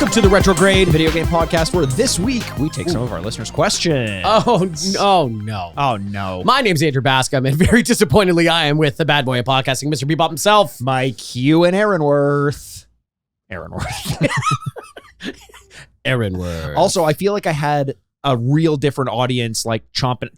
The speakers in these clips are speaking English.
Welcome to the Retrograde video game podcast, where this week we take some of our listeners' questions. Oh no. Oh no. My name's Andrew Bascom, and very disappointingly, I am with the bad boy of podcasting, Mr. Bebop himself. Mikey and Aaronworth. Aaronworth. Also, I feel like I had a real different audience, like champing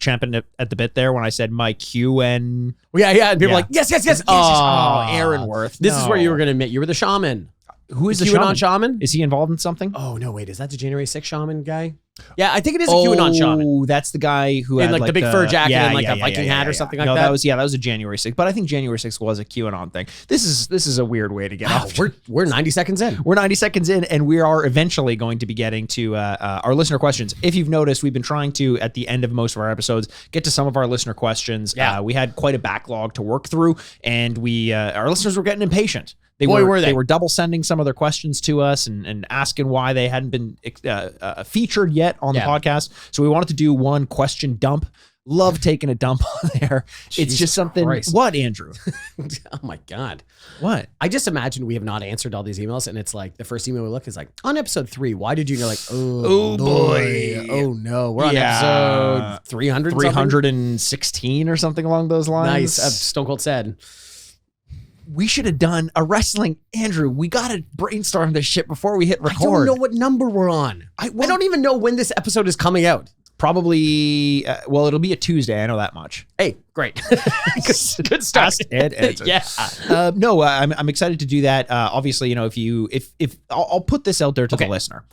at the bit there when I said Mike and Yeah. And people were like, yes. Oh, Aaronworth. This is where you were going to admit you were the shaman. Who is the QAnon shaman? Is he involved in something? Oh, no, wait. Is that the January 6th shaman guy? Yeah, I think it is a QAnon shaman. Oh, that's the guy who had like the big fur jacket and like a Viking hat or something like that. That was a January 6th. But I think January 6th was a QAnon thing. This is a weird way to get off. We're 90 seconds in. We're 90 seconds in, and we are eventually going to be getting to our listener questions. If you've noticed, we've been trying to, at the end of most of our episodes, get to some of our listener questions. Yeah. We had quite a backlog to work through, and our listeners were getting impatient. They were double sending some of their questions to us and asking why they hadn't been featured yet on the podcast. So we wanted to do one question dump. Love taking a dump on there. It's just something. Christ. What, Andrew? Oh my God. What? I just imagine we have not answered all these emails, and it's like the first email we look is like, on episode 3, why did you? And you're like, oh boy. Oh no. We're on episode 300. 316 or something along those lines. Nice. Stone Cold said. We should have done a wrestling. Andrew, we got to brainstorm this shit before we hit record. I don't know what number we're on. I don't even know when this episode is coming out. Probably, it'll be a Tuesday. I know that much. Hey, great. Good start. Yeah. I'm excited to do that. Obviously, if I'll put this out there to the listener.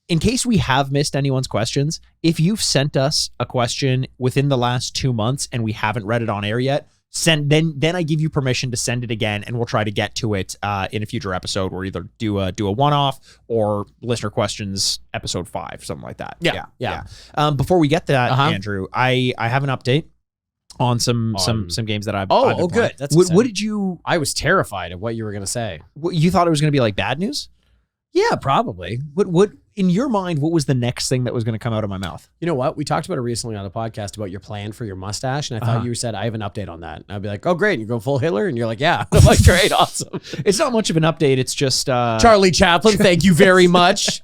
In case we have missed anyone's questions, if you've sent us a question within the last 2 months and we haven't read it on air yet, then I give you permission to send it again, and we'll try to get to it in a future episode. We'll either do a one-off or listener questions episode 5, something like that. Yeah. Before we get to that, Andrew, I have an update on some games that I've been good. playing. That's what did you? I was terrified of what you were going to say. You thought it was going to be like bad news? Yeah, probably. What in your mind, what was the next thing that was going to come out of my mouth? You know what? We talked about it recently on the podcast about your plan for your mustache, and I thought you said, I have an update on that. And I'd be like, oh, great. And you go full Hitler? And you're like, yeah. I'm like, great, awesome. It's not much of an update. It's just... Charlie Chaplin, thank you very much.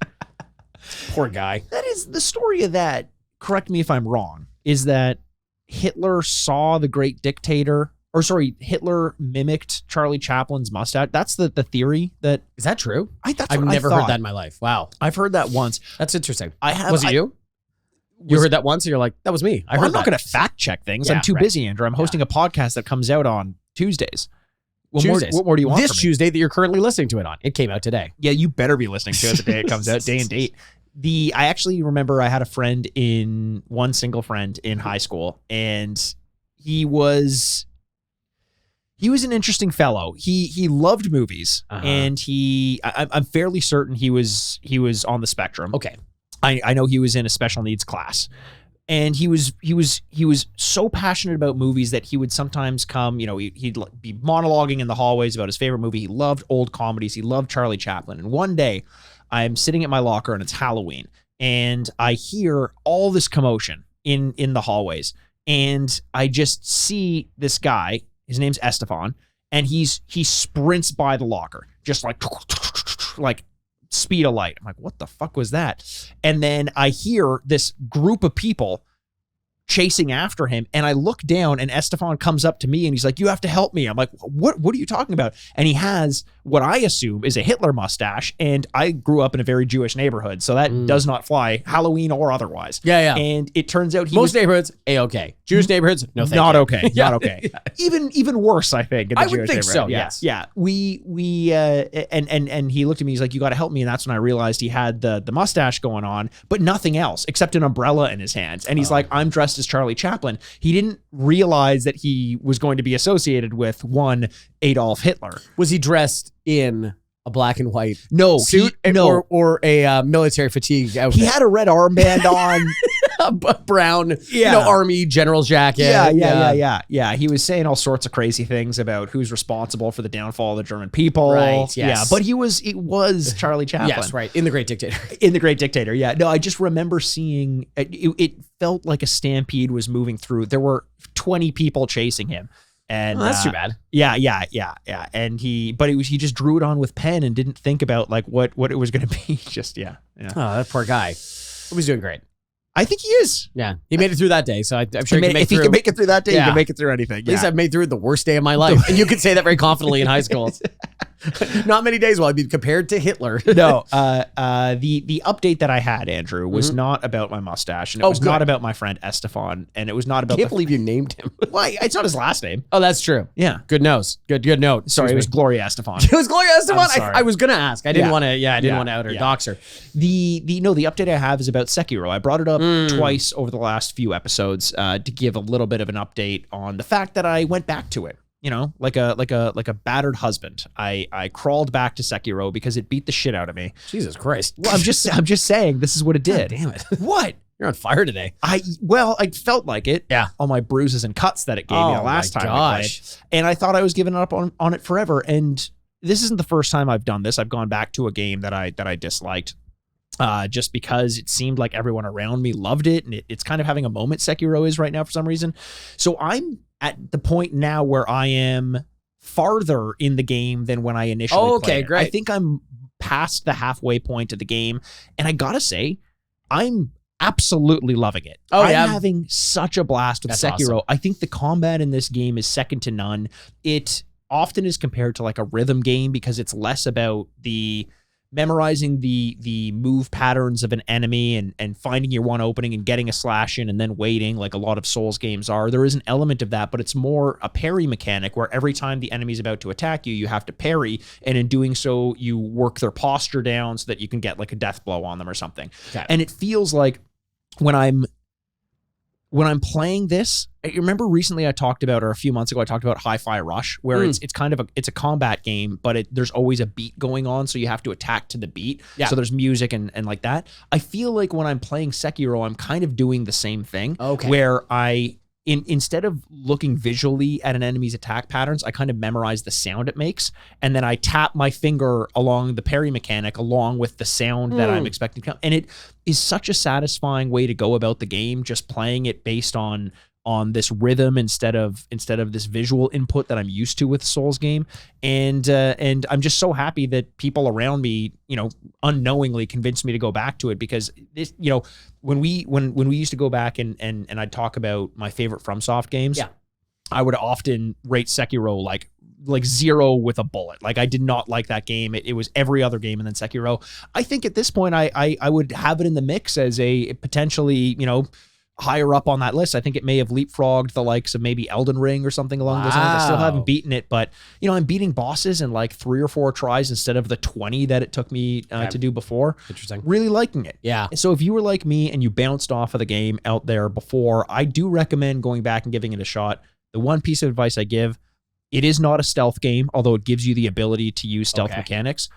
Poor guy. That is the story of that. Correct me if I'm wrong. Is that Hitler saw the great dictator... Hitler mimicked Charlie Chaplin's mustache. That's the theory. Is that true? I've never heard that in my life. Wow. I've heard that once. That's interesting. Was it you? You heard that once and you're like, that was me. I'm not going to fact check things. I'm too busy, Andrew. I'm hosting a podcast that comes out on Tuesdays. What more do you want This Tuesday that you're currently listening to it on. It came out today. Yeah, you better be listening to it the day it comes out, day and date. I actually remember I had one single friend in high school, and he was an interesting fellow. He loved movies, and I'm fairly certain he was on the spectrum. Okay. I know he was in a special needs class, and he was so passionate about movies that he would sometimes come, he'd be monologuing in the hallways about his favorite movie. He loved old comedies. He loved Charlie Chaplin. And one day I'm sitting at my locker and it's Halloween, and I hear all this commotion in the hallways, and I just see this guy. His name's Estefan, and he sprints by the locker, just like speed of light. I'm like, what the fuck was that? And then I hear this group of people chasing after him, and I look down, and Estefan comes up to me, and he's like, you have to help me. I'm like, what are you talking about? And he has what I assume is a Hitler mustache, and I grew up in a very Jewish neighborhood, so that does not fly, Halloween or otherwise. Yeah. And it turns out most neighborhoods, A-okay. Jewish neighborhoods, no thank not you. Okay. Not okay. Even worse, I think. In the I Jewish would think so, yes. Yeah. And he looked at me, he's like, you got to help me. And that's when I realized he had the mustache going on, but nothing else except an umbrella in his hands. And he's like, I'm dressed as Charlie Chaplin. He didn't realize that he was going to be associated with one Adolf Hitler. Was he dressed in a black and white suit or a military fatigue outfit? He had a red armband on. A brown, army general's jacket. Yeah. He was saying all sorts of crazy things about who's responsible for the downfall of the German people. Right. Yes. Yeah. But it was Charlie Chaplin. Yes. Right. In The Great Dictator. In The Great Dictator. Yeah. No, I just remember seeing it felt like a stampede was moving through. There were 20 people chasing him. And that's too bad. Yeah. And he just drew it on with pen and didn't think about like what it was going to be. Just yeah. Oh, that poor guy. He was doing great. I think he is. Yeah, he made it through that day, so I'm sure he can make if through. he can make it through that day, he can make it through anything. At least I've made through the worst day of my life, and you could say that very confidently in high school. Not many days will I be compared to Hitler. No, the update that I had, Andrew, was not about my mustache, and it was not about my friend Estefan, and it was not about. I can't believe you named him. Why? It's not his last name. Oh, that's true. Yeah, good nose. Good note. Sorry, it was Gloria Estefan. It was Gloria Estefan. I was gonna ask. I didn't want to. Yeah, I didn't want to out her dox her. The update I have is about Sekiro. I brought it up twice over the last few episodes to give a little bit of an update on the fact that I went back to it. You know, like a battered husband. I crawled back to Sekiro because it beat the shit out of me. Jesus Christ. Well, I'm just saying this is what it did. God damn it. What? You're on fire today. I felt like it. Yeah. All my bruises and cuts that it gave me the last time I played. And I thought I was giving up on it forever. And this isn't the first time I've done this. I've gone back to a game that I disliked. Just because it seemed like everyone around me loved it, and it's kind of having a moment, Sekiro is right now for some reason. So I'm at the point now where I am farther in the game than when I initially played it. Great. I think I'm past the halfway point of the game, and I gotta say, I'm absolutely loving it. I'm having such a blast with Sekiro. Awesome. I think the combat in this game is second to none. It often is compared to like a rhythm game because it's less about the memorizing the move patterns of an enemy and finding your one opening and getting a slash in and then waiting like a lot of Souls games are. There is an element of that, but it's more a parry mechanic where every time the enemy's about to attack you, you have to parry, and in doing so, you work their posture down so that you can get like a death blow on them or something. Okay. And it feels like when I'm playing this, I remember recently I talked about, or a few months ago, I talked about Hi-Fi Rush, where it's kind of it's a combat game, but there's always a beat going on, so you have to attack to the beat. Yeah. So there's music and like that. I feel like when I'm playing Sekiro, I'm kind of doing the same thing. Okay. Where instead of looking visually at an enemy's attack patterns, I kind of memorize the sound it makes, and then I tap my finger along the parry mechanic along with the sound that I'm expecting to come. And it is such a satisfying way to go about the game, just playing it based on this rhythm instead of this visual input that I'm used to with Souls game. And I'm just so happy that people around me, you know, unknowingly convinced me to go back to it, because this, you know, when we used to go back and I'd talk about my favorite FromSoft games, I would often rate Sekiro like 0 with a bullet. Like I did not like that game. It was every other game and then Sekiro. I think at this point I would have it in the mix as a potentially, you know, higher up on that list. I think it may have leapfrogged the likes of maybe Elden Ring or something along those lines. I still haven't beaten it, but you know, I'm beating bosses in like 3 or 4 tries instead of the 20 that it took me to do before. Interesting. Really liking it. Yeah. So if you were like me and you bounced off of the game out there before, I do recommend going back and giving it a shot. The one piece of advice I give, it is not a stealth game, although it gives you the ability to use stealth mechanics.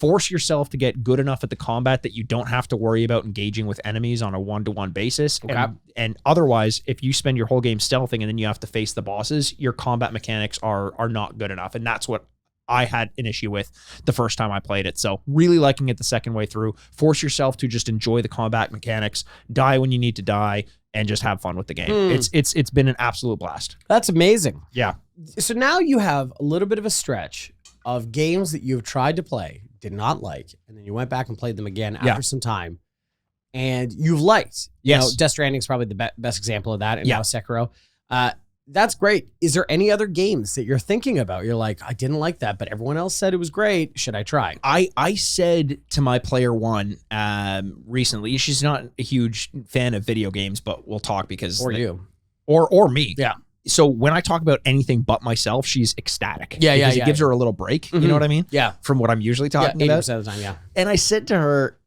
Force yourself to get good enough at the combat that you don't have to worry about engaging with enemies on a one-to-one basis. Okay. And otherwise, if you spend your whole game stealthing and then you have to face the bosses, your combat mechanics are not good enough. And that's what I had an issue with the first time I played it. So really liking it the second way through. Force yourself to just enjoy the combat mechanics, die when you need to die, and just have fun with the game. It's been an absolute blast. That's amazing. Yeah. So now you have a little bit of a stretch of games that you've tried to play, did not like, and then you went back and played them again after some time, and you've liked. You know, Death Stranding is probably the best example of that, and now Sekiro. That's great. Is there any other games that you're thinking about? You're like, I didn't like that, but everyone else said it was great. Should I try? I said to my player one recently, she's not a huge fan of video games, but we'll talk because... Or you. Or me. Yeah. So when I talk about anything but myself, she's ecstatic. Because it gives her a little break. You know what I mean? Yeah. From what I'm usually talking about. 80% of the time, yeah. And I said to her,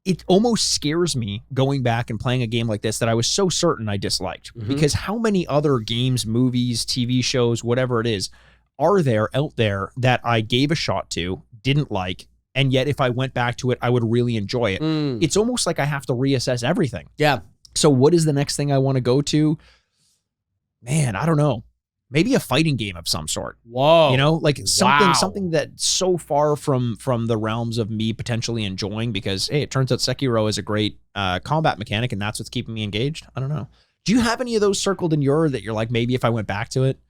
it almost scares me going back and playing a game like this that I was so certain I disliked. Because how many other games, movies, TV shows, whatever it is, are there out there that I gave a shot to, didn't like, and yet if I went back to it, I would really enjoy it. It's almost like I have to reassess everything. Yeah. So what is the next thing I want to go to? Man, I don't know. Maybe a fighting game of some sort. Whoa. You know, like something that's so far from the realms of me potentially enjoying, because, hey, it turns out Sekiro is a great combat mechanic and that's what's keeping me engaged. I don't know. Do you have any of those circled in your that you're like, maybe if I went back to it?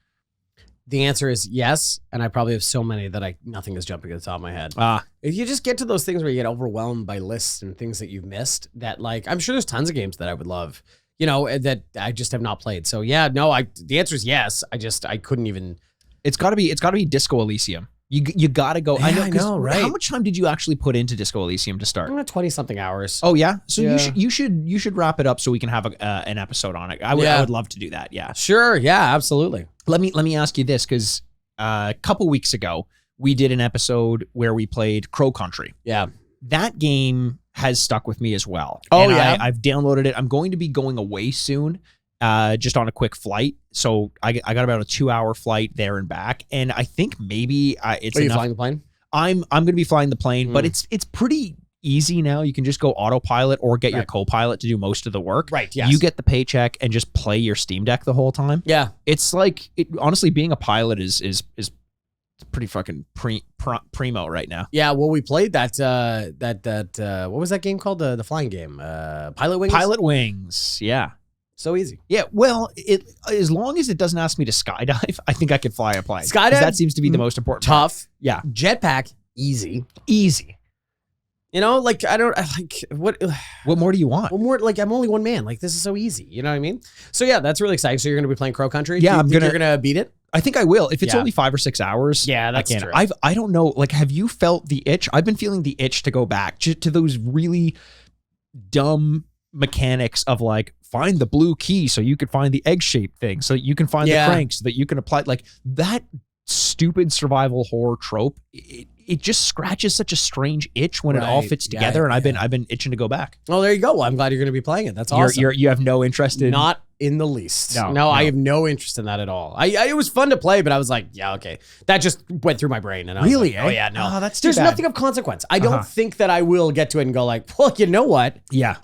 The answer is yes, and I probably have so many that nothing is jumping at the top of my head. If you just get to those things where you get overwhelmed by lists and things that you've missed, that like I'm sure there's tons of games that I would love, that I just have not played. So yeah, no, the answer is yes. I couldn't even. It's got to be Disco Elysium. You got to go. Yeah, I know, right? How much time did you actually put into Disco Elysium to start? 20 something hours. Oh yeah, so you should wrap it up so we can have an episode on it. I would love to do that. Yeah, sure. Yeah, absolutely. Let me ask you this, because a couple weeks ago we did an episode where we played Crow Country. Yeah, that game has stuck with me as well. Oh and yeah, I've downloaded it. I'm going to be going away soon. Just on a quick flight. So I got about a 2-hour flight there and back. And I think maybe it's Are you enough. flying the plane? I'm going to be flying the plane, but it's pretty easy now. You can just go autopilot or get your co-pilot to do most of the work. Right. Yes. You get the paycheck and just play your Steam Deck the whole time. Yeah. It's like, honestly, being a pilot is pretty fucking primo right now. Yeah, well, we played that what was that game called? The flying game, Pilot Wings. Pilot Wings, yeah. So easy. Yeah, well, as long as it doesn't ask me to skydive, I think I could fly a plane. Skydive, that seems to be the most important. Tough. Part. Yeah. Jetpack, easy. Like I don't like what. What more do you want? What more? Like I'm only one man. Like this is so easy. You know what I mean? So yeah, that's really exciting. So you're going to be playing Crow Country. Yeah, you're going to beat it. I think I will. If it's only 5 or 6 hours. Yeah, that's true. I don't know. Like, have you felt the itch? I've been feeling the itch to go back to those really dumb mechanics of like find the blue key so you could find the egg-shaped thing, so you can find the crank so that you can apply like that stupid survival horror trope. It just scratches such a strange itch when it all fits together, and I've been itching to go back. Oh, there you go. Well, I'm glad you're going to be playing it. That's awesome. You have no interest in not in the least. No, I have no interest in that at all. It was fun to play, but I was like, yeah, okay. That just went through my brain, and I was like, oh yeah, no, that's too there's bad. nothing of consequence. I don't think that I will get to it and go like, well, you know what? Yeah.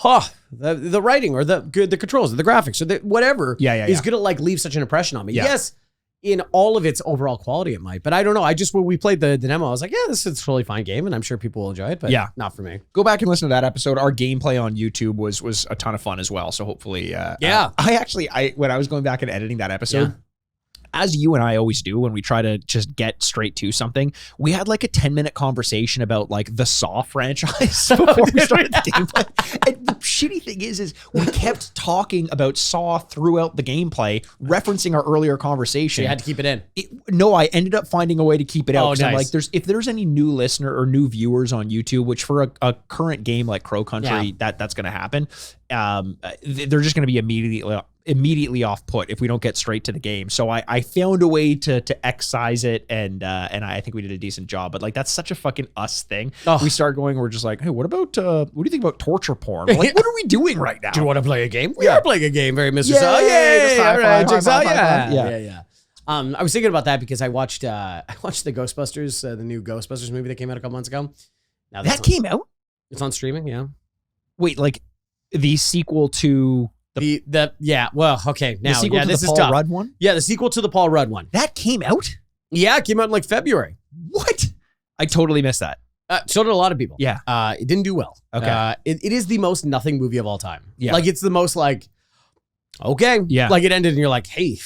The writing or the controls or the graphics or the whatever is going to like leave such an impression on me. Yeah. Yes. In all of its overall quality, it might, but I don't know. When we played the demo, I was like, yeah, this is a totally fine game, and I'm sure people will enjoy it, but not for me. Go back and listen to that episode. Our gameplay on YouTube was a ton of fun as well. So hopefully, I when I was going back and editing that episode, as you and I always do when we try to just get straight to something, we had like a 10-minute conversation about like the Saw franchise before we started the gameplay. And the shitty thing is we kept talking about Saw throughout the gameplay, referencing our earlier conversation. So you had to keep it in. No, I ended up finding a way to keep it out. Oh, nice. I'm like, if there's any new listener or new viewers on YouTube, which for a current game like Crow Country, that's going to happen. They're just going to be immediately off put if we don't get straight to the game. So I found a way to excise it, and I think we did a decent job. But like that's such a fucking us thing. We start going, we're just like, hey, what about what do you think about torture porn? We're like, what are we doing right now? Do you want to play a game? We are playing a game, very Mr. Saw. Yay! All right, Jigsaw. Yeah. I was thinking about that because I watched the Ghostbusters, the new Ghostbusters movie that came out a couple months ago. Now that came out? It's on streaming. Yeah. Wait, like the sequel to the well, okay. Now, the sequel to this the is Paul tough. Rudd one? Yeah, the sequel to the Paul Rudd one. That came out? Yeah, it came out in like February. What? I totally missed that. So did a lot of people. Yeah. It didn't do well. Okay. It is the most nothing movie of all time. Yeah. Like it's the most like, okay. Yeah. Like it ended and you're like, hey,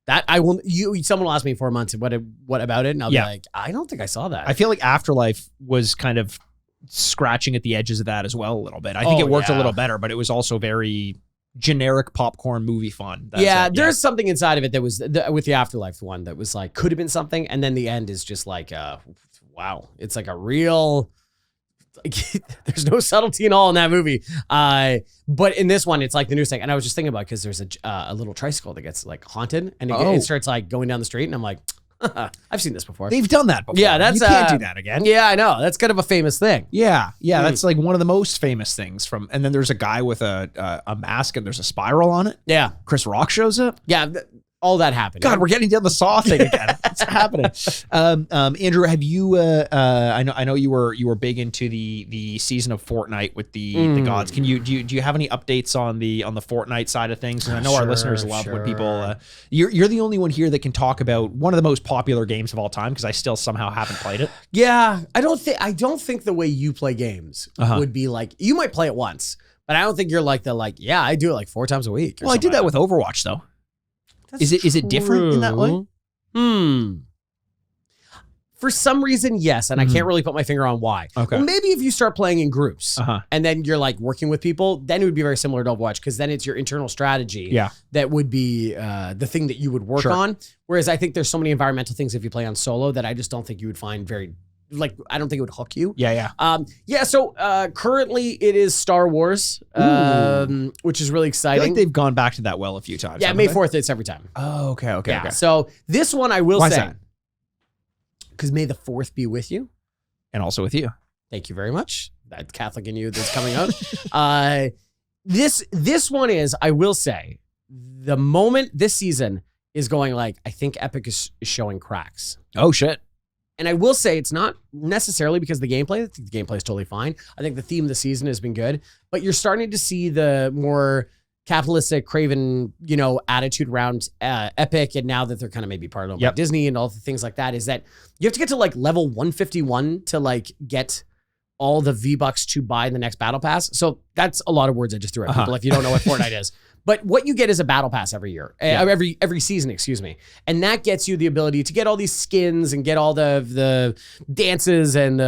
that I will. Someone will ask me in 4 months what about it, and I'll be like, I don't think I saw that. I feel like Afterlife was kind of scratching at the edges of that as well a little bit. I think it worked a little better, but it was also very generic popcorn movie fun. There's something inside of it that was with the Afterlife one that was like could have been something, and then the end is just like, wow, it's like a real. Like, there's no subtlety in all in that movie. But in this one, it's like the new thing. And I was just thinking about because there's a little tricycle that gets like haunted, and it starts like going down the street, and I'm like, I've seen this before. They've done that before. Yeah, you can't do that again. Yeah, I know. That's kind of a famous thing. Yeah, that's like one of the most famous things from. And then there's a guy with a mask, and there's a spiral on it. Yeah, Chris Rock shows up. Yeah. All that happened. God, we're getting down the Saw thing again. What's happening? Andrew, have you? I know you were big into the season of Fortnite with the gods. Can do you have any updates on the Fortnite side of things? And I know our listeners love when people. You're the only one here that can talk about one of the most popular games of all time because I still somehow haven't played it. Yeah, I don't think the way you play games would be like you might play it once, but I don't think you're like yeah I do it like 4 times a week. Well, I did that with Overwatch though. Is it different in that way? For some reason, yes, and I can't really put my finger on why. Okay. Well, maybe if you start playing in groups and then you're like working with people, then it would be very similar to Overwatch because then it's your internal strategy that would be the thing that you would work on. Whereas I think there's so many environmental things if you play on solo that I just don't think you would find very, like, I don't think it would hook you. So currently it is Star Wars, which is really exciting. I feel like they've gone back to that well a few times. Yeah, May 4th, it's every time. Oh, okay. So this one I will Why say. is that? Because May the 4th be with you. And also with you. Thank you very much. That Catholic in you that's coming out. This one is, I will say, the moment this season is going like, I think Epic is showing cracks. Oh, shit. And I will say it's not necessarily because of the gameplay. I think the gameplay is totally fine. I think the theme of the season has been good. But you're starting to see the more capitalistic, craven, attitude around Epic, and now that they're kind of maybe part of Disney and all the things like that, is that you have to get to like level 151 to like get all the V-Bucks to buy the next battle pass. So that's a lot of words I just threw at people if you don't know what Fortnite is. But what you get is a battle pass every year, every season, excuse me. And that gets you the ability to get all these skins and get all the dances and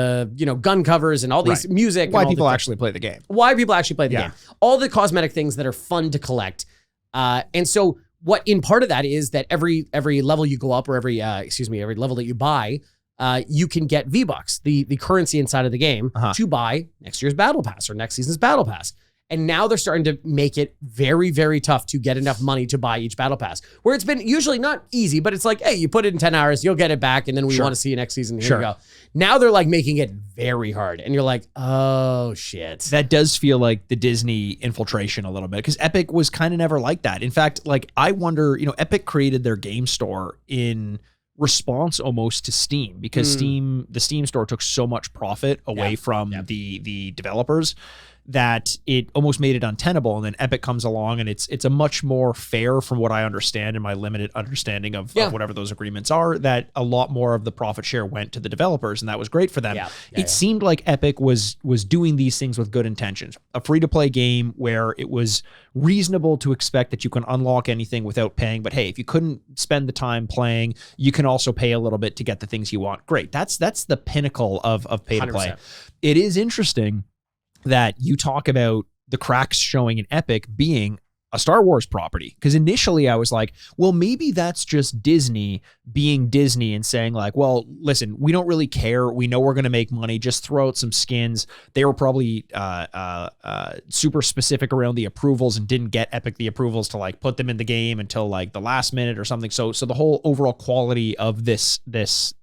gun covers and all these music. Why people actually play the game. Why people actually play the game. All the cosmetic things that are fun to collect. And so what in part of that is that every level you go up or every level that you buy, you can get V-Bucks, the currency inside of the game to buy next year's battle pass or next season's battle pass. And now they're starting to make it very, very tough to get enough money to buy each battle pass. Where it's been usually not easy, but it's like, hey, you put it in 10 hours, you'll get it back, and then we want to see you next season. Here you go. Now they're like making it very hard. And you're like, oh, shit. That does feel like the Disney infiltration a little bit, because Epic was kind of never like that. In fact, like, I wonder, Epic created their game store in response almost to Steam, because the Steam store took so much profit away from the developers that it almost made it untenable. And then Epic comes along, and it's a much more fair, from what I understand and my limited understanding of whatever those agreements are, that a lot more of the profit share went to the developers, and that was great for them. It seemed like Epic was doing these things with good intentions. A free-to-play game where it was reasonable to expect that you can unlock anything without paying, but hey, if you couldn't spend the time playing, you can also pay a little bit to get the things you want. Great. That's the pinnacle of pay to play. 100%. It is interesting that you talk about the cracks showing in Epic being a Star Wars property. Because initially I was like, well, maybe that's just Disney being Disney and saying like, well, listen, we don't really care. We know we're going to make money. Just throw out some skins. They were probably super specific around the approvals and didn't get Epic the approvals to like put them in the game until like the last minute or something. So the whole overall quality of this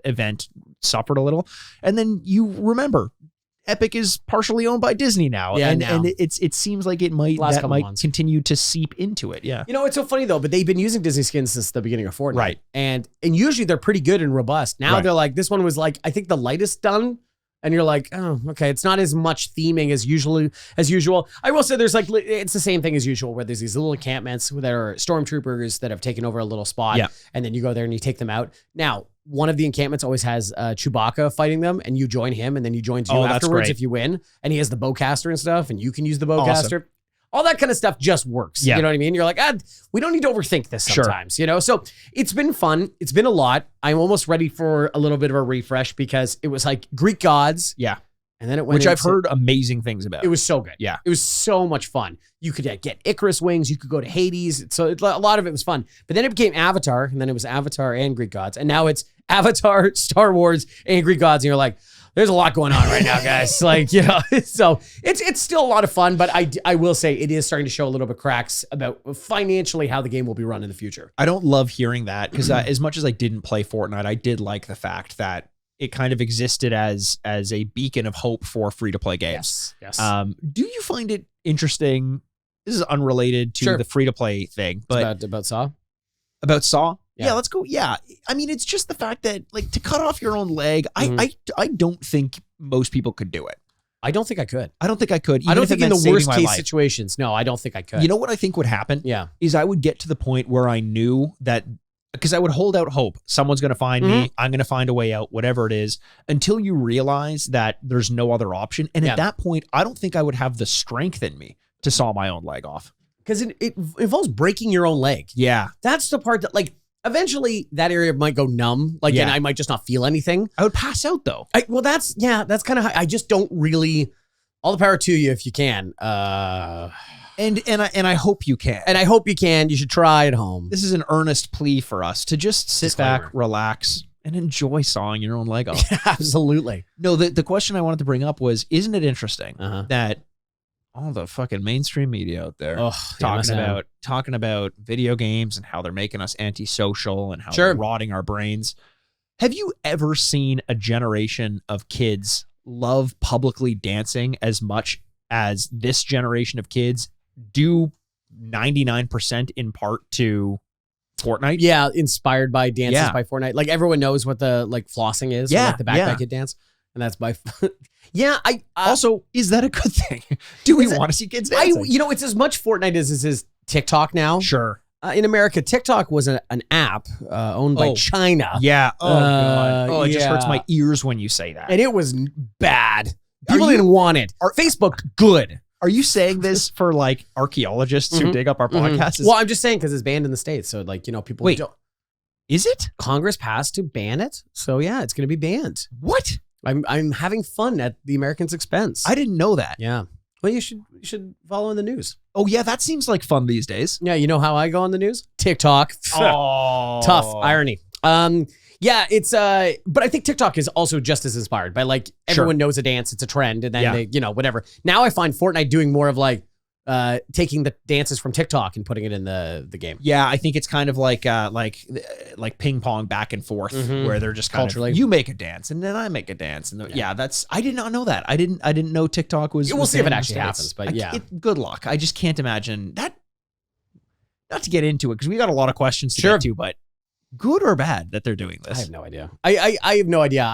event suffered a little. And then you remember, Epic is partially owned by Disney now, and it seems like it might continue to seep into it. Yeah, it's so funny though. But they've been using Disney skins since the beginning of Fortnite, right? And usually they're pretty good and robust. Now they're like, this one was like, I think the lightest done, and you're like, oh, okay, it's not as much theming as usual. I will say there's like, it's the same thing as usual, where there's these little encampments that are stormtroopers that have taken over a little spot, and then you go there and you take them out. Now, one of the encampments always has Chewbacca fighting them, and you join him, and then he joins you afterwards if you win. And he has the bowcaster and stuff, and you can use the bowcaster. Awesome. All that kind of stuff just works. You know what I mean? You're like, we don't need to overthink this sometimes, So it's been fun. It's been a lot. I'm almost ready for a little bit of a refresh, because it was like Greek gods. Yeah. And then it went I've heard amazing things about. It was so good. Yeah. It was so much fun. You could get Icarus wings. You could go to Hades. So a lot of it was fun. But then it became Avatar, and then it was Avatar and Greek gods. And now it's Avatar, Star Wars, and Greek gods. And you're like, there's a lot going on right now, guys. So it's still a lot of fun, but I will say it is starting to show a little bit cracks about financially how the game will be run in the future. I don't love hearing that, because as much as I didn't play Fortnite, I did like the fact that it kind of existed as a beacon of hope for free-to-play games. Yes. Do you find it interesting? This is unrelated to the free-to-play thing, but about Saw? About Saw? Yeah, let's go. Yeah. I mean, it's just the fact that, like, to cut off your own leg, I don't think most people could do it. I don't think I could. I don't think I could. I don't think in the worst case situations. No, I don't think I could. You know what I think would happen? Yeah. Is I would get to the point where I knew that, because I would hold out hope. Someone's going to find me. I'm going to find a way out, whatever it is, until you realize that there's no other option. And at that point, I don't think I would have the strength in me to saw my own leg off. Because it involves breaking your own leg. Yeah. That's the part that, like, Eventually, that area might go numb. Like, and I might just not feel anything. I would pass out though. That's kind of how I just don't really. All the power to you if you can. And I hope you can. And I hope you can. You should try at home. This is an earnest plea for us to just sit back, relax, and enjoy sawing your own leg off. Absolutely. No, the question I wanted to bring up was, isn't it interesting that all the fucking mainstream media out there talking about video games and how they're making us antisocial and how they're rotting our brains? Have you ever seen a generation of kids love publicly dancing as much as this generation of kids do 99% in part to Fortnite? Yeah, inspired by dances by Fortnite. Like everyone knows what the flossing is, like the backpack kid dance, and that's by. I also, is that a good thing? Do we want to see kids dancing? It's as much Fortnite as it is TikTok now. Sure. In America, TikTok was an app owned by China. Yeah. Oh, God. Oh, it just hurts my ears when you say that. And it was bad. People didn't want it. Facebook, good. Are you saying this for like archaeologists who dig up our podcasts? Well, I'm just saying because it's banned in the States. So people don't. Is it? Congress passed to ban it. So yeah, it's going to be banned. What? I'm having fun at the Americans' expense. I didn't know that. Yeah. Well, you should follow in the news. Oh yeah, that seems like fun these days. Yeah, you know how I go on the news? TikTok. Oh. Tough irony. Yeah, it's but I think TikTok is also just as inspired by everyone knows a dance, it's a trend, and then they, whatever. Now I find Fortnite doing more of taking the dances from TikTok and putting it in the game. Yeah, I think it's kind of like ping pong back and forth where they're just culturally you make a dance and then I make a dance and that's I did not know that. I didn't know TikTok was. We'll see if it actually happens, but good luck. I just can't imagine that. Not to get into it because we got a lot of questions to get to, but. Good or bad that they're doing this? I have no idea. I have no idea.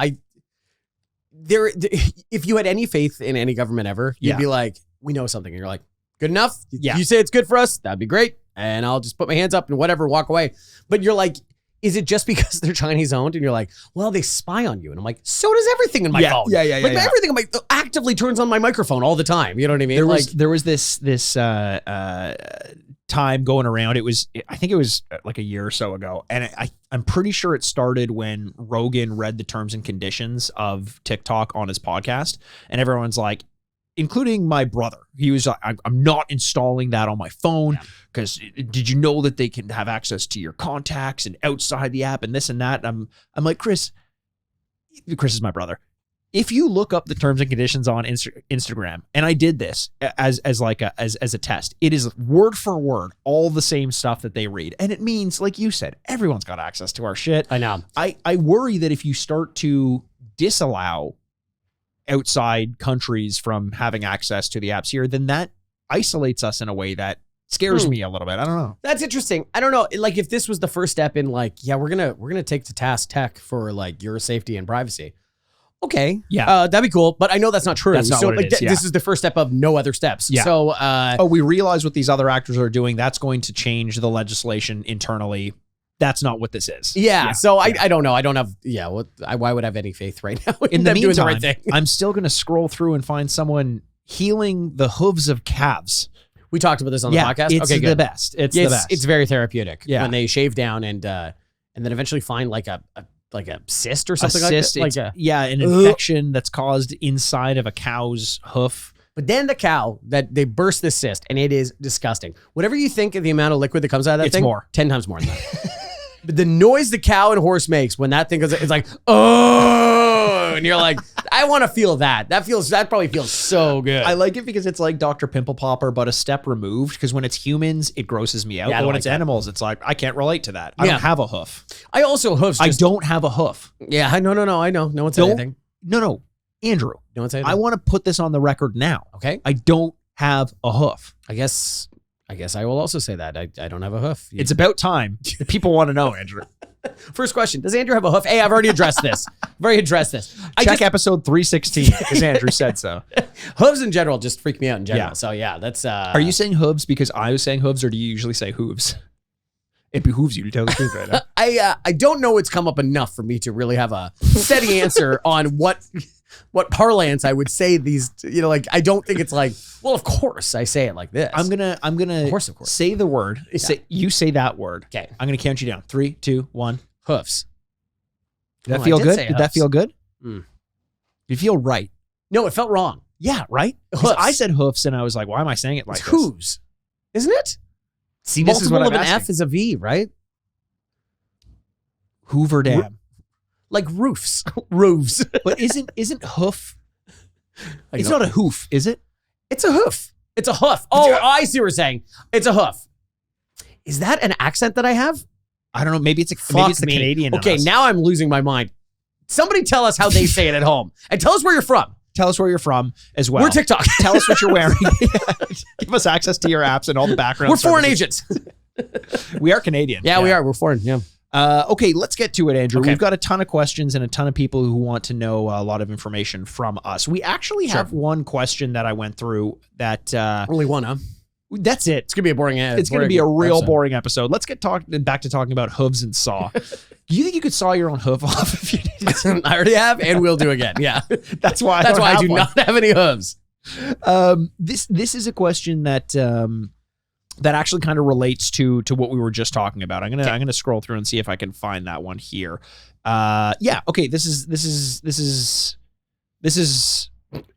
If you had any faith in any government ever, you'd be like, we know something. And you're like, good enough? Yeah. You say it's good for us? That'd be great. And I'll just put my hands up and whatever, walk away. But you're like, is it just because they're Chinese owned? And you're like, well, they spy on you. And I'm like, so does everything in my phone. Everything in my actively turns on my microphone all the time. You know what I mean? There was this time going around. I think it was like a year or so ago. And I'm pretty sure it started when Rogan read the terms and conditions of TikTok on his podcast. And everyone's like, including my brother, he was like, I'm not installing that on my phone because did you know that they can have access to your contacts and outside the app and this and that? I'm like, Chris is my brother. If you look up the terms and conditions on Instagram, and I did this as a test, it is word for word all the same stuff that they read, and it means, like you said, everyone's got access to our shit. I know. I worry that if you start to disallow outside countries from having access to the apps here, then that isolates us in a way that scares me a little bit. I don't know. That's interesting. I don't know. Like if this was the first step in we're gonna take to task tech for your safety and privacy. Okay. Yeah. That'd be cool. But I know that's not true. That's not what it is. This is the first step of no other steps. Yeah. So, we realize what these other actors are doing. That's going to change the legislation internally. That's not what this is. Yeah. So I don't know. I don't have, why would I have any faith right now in the meantime, doing the right thing? I'm still going to scroll through and find someone healing the hooves of calves. We talked about this on the podcast. It's the best. It's the best. It's very therapeutic when they shave down and then eventually find like a cyst or something like that. An infection that's caused inside of a cow's hoof. But then the cow, that they burst this cyst, and it is disgusting. Whatever you think of the amount of liquid that comes out of that thing, more. 10 times more than that. But the noise the cow and horse makes when that thing goes, it's like, oh, and you're like, I want to feel that. That probably feels so good. I like it because it's like Dr. Pimple Popper, but a step removed. Because when it's humans, it grosses me out. But when it's animals, it's like, I can't relate to that. I don't have a hoof. I also hoofs. I don't have a hoof. Yeah, no, I know. No one said anything. No, Andrew. No one said anything. I want to put this on the record now. Okay. I don't have a hoof. I guess I will also say that. I don't have a hoof. It's about time. People want to know, Andrew. First question. Does Andrew have a hoof? Hey, I've already addressed this. Check episode 316 because Andrew said so. Hooves in general just freak me out in general. Yeah. So yeah, that's... Are you saying hooves because I was saying hooves, or do you usually say hooves? It behooves you to tell the truth right now. I don't know it's come up enough for me to really have a steady answer on what what parlance I would say these, like, I don't think it's like, well, of course I say it like this. I'm gonna of course. say the word. Yeah. You say that word. Okay. I'm gonna count you down. 3, 2, 1. Hoofs. Did that feel good? Did that feel good? Mm. Did it feel right? No, it felt wrong. Yeah, right? Hoofs. I said hoofs and I was like, why am I saying it like it's this? hooves, isn't it? See, this is what Multiple I'm of an asking. F is a V, right? Hoover Dam. Like roofs. Roofs. But isn't hoof? I It's know. not a hoof, is it? It's a hoof. It's a hoof. Oh, I see what you're saying. It's a hoof. Is that an accent that I have? I don't know. Maybe it's the Fuck me. Canadian. in Okay, us. now I'm losing my mind. Somebody tell us how they say it at home. And tell us where you're from. Tell us where you're from as well. We're TikTok. Tell us what you're wearing. Give us access to your apps and all the background. We're foreign services. agents. We are Canadian. Yeah, we are. We're foreign. Yeah. Okay, let's get to it, Andrew. Okay. We've got a ton of questions and a ton of people who want to know a lot of information from us. We actually have one question that I went through that... Only one, huh? That's it. It's going to be a boring It's going to be a real boring episode. Let's get back to talking about hooves and saw. Do you think you could saw your own hoof off if you needed to? I already have, and will do again. Yeah. That's why I do not have any hooves. This is a question that that actually kind of relates to what we were just talking about. I'm gonna scroll through and see if I can find that one here. Yeah. Okay. This is.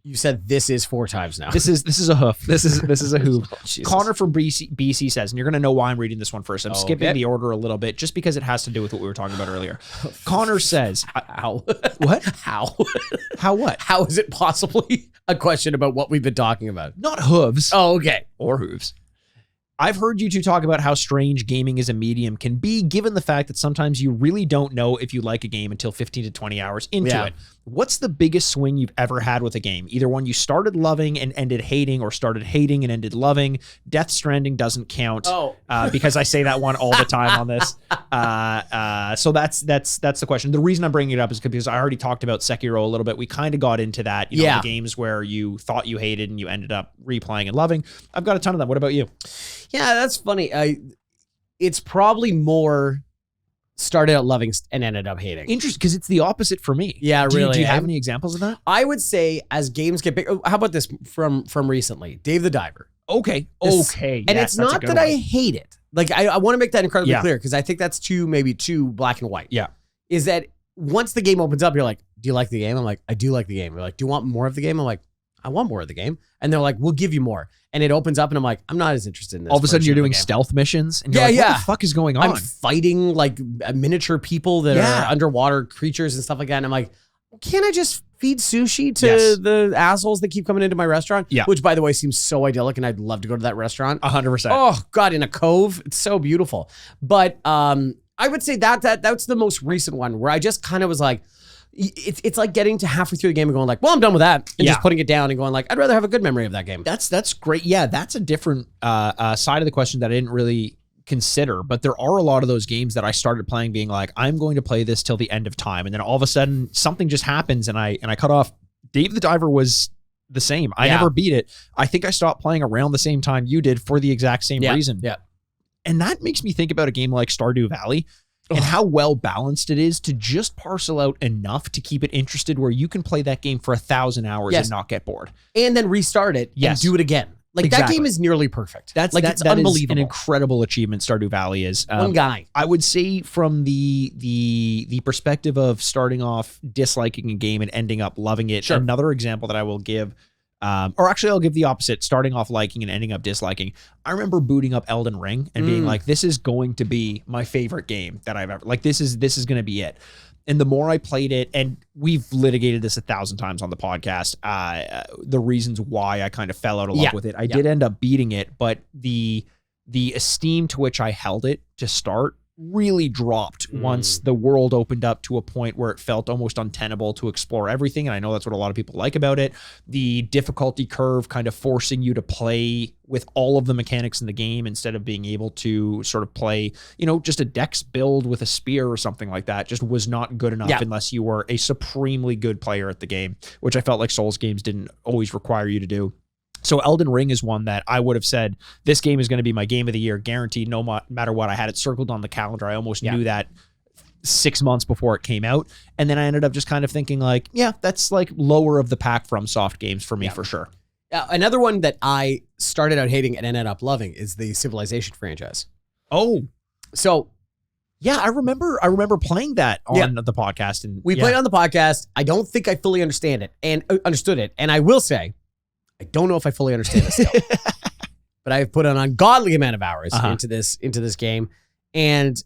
You said this is 4 times now. This is a hoof. This is a hoof. Jesus. Connor from BC says, and you're gonna know why I'm reading this one first. I'm skipping Okay. the order a little bit just because it has to do with what we were talking about earlier. Connor says, How? What? How? How what? How is it possibly a question about what we've been talking about? Not hooves. Oh, okay. Or hooves. I've heard you two talk about how strange gaming as a medium can be, given the fact that sometimes you really don't know if you like a game until 15 to 20 hours into it. What's the biggest swing you've ever had with a game? Either one you started loving and ended hating, or started hating and ended loving. Death Stranding doesn't count because I say that one all the time on this. So that's the question. The reason I'm bringing it up is because I already talked about Sekiro a little bit. We kind of got into that. You know, the games where you thought you hated and you ended up replaying and loving. I've got a ton of them. What about you? Yeah, that's funny. It's probably more started out loving and ended up hating. Interesting, because it's the opposite for me. Yeah, really. Do you have any examples of that? I would say as games get big. How about this from recently? Dave the Diver. Okay. And yes, it's not that I hate it. Like I want to make that incredibly clear because I think that's maybe too black and white. Yeah. Is that once the game opens up, you're like, do you like the game? I'm like, I do like the game. They're like, do you want more of the game? I'm like, I want more of the game. And they're like, we'll give you more. And it opens up and I'm like, I'm not as interested in this. All of a sudden you're doing stealth missions and you're like, what the fuck is going on? I'm fighting like miniature people that are underwater creatures and stuff like that. And I'm like, can't I just feed sushi to the assholes that keep coming into my restaurant? Yeah. Which, by the way, seems so idyllic and I'd love to go to that restaurant. 100%. Oh, God, in a cove. It's so beautiful. But I would say that's the most recent one where I just kind of was like, it's like getting to halfway through the game and going like, well, I'm done with that. And just putting it down and going like, I'd rather have a good memory of that game. That's great. Yeah, that's a different side of the question that I didn't really consider. But there are a lot of those games that I started playing being like, I'm going to play this till the end of time. And then all of a sudden something just happens and I cut off. Dave the Diver was the same. I never beat it. I think I stopped playing around the same time you did for the exact same reason. Yeah. And that makes me think about a game like Stardew Valley. And how well balanced it is to just parcel out enough to keep it interested where you can play that game for 1,000 hours and not get bored. And then restart it and do it again. Like that game is nearly perfect. That's it's unbelievable. An incredible achievement Stardew Valley is. One guy. I would say from the perspective of starting off disliking a game and ending up loving it. Sure. Another example that I will give, or actually I'll give the opposite, starting off liking and ending up disliking. I remember booting up Elden Ring and being like, this is going to be my favorite game that I've ever, like, this is going to be it. And the more I played it, and we've litigated this 1,000 times on the podcast, the reasons why I kind of fell out of love with it. I did end up beating it, but the esteem to which I held it to start really dropped once the world opened up to a point where it felt almost untenable to explore everything. And I know that's what a lot of people like about it. The difficulty curve kind of forcing you to play with all of the mechanics in the game instead of being able to sort of play, you know, just a dex build with a spear or something like that just was not good enough unless you were a supremely good player at the game, which I felt like Souls games didn't always require you to do. So Elden Ring is one that I would have said, this game is going to be my game of the year, guaranteed, no matter what. I had it circled on the calendar. I almost knew that 6 months before it came out. And then I ended up just kind of thinking like, yeah, that's like lower of the pack from soft games for me for sure. Another one that I started out hating and ended up loving is the Civilization franchise. Oh, so yeah, I remember playing that on the podcast, and we played on the podcast. I don't think I fully understood it. And I will say, I don't know if I fully understand it still, but I've put an ungodly amount of hours into this game. And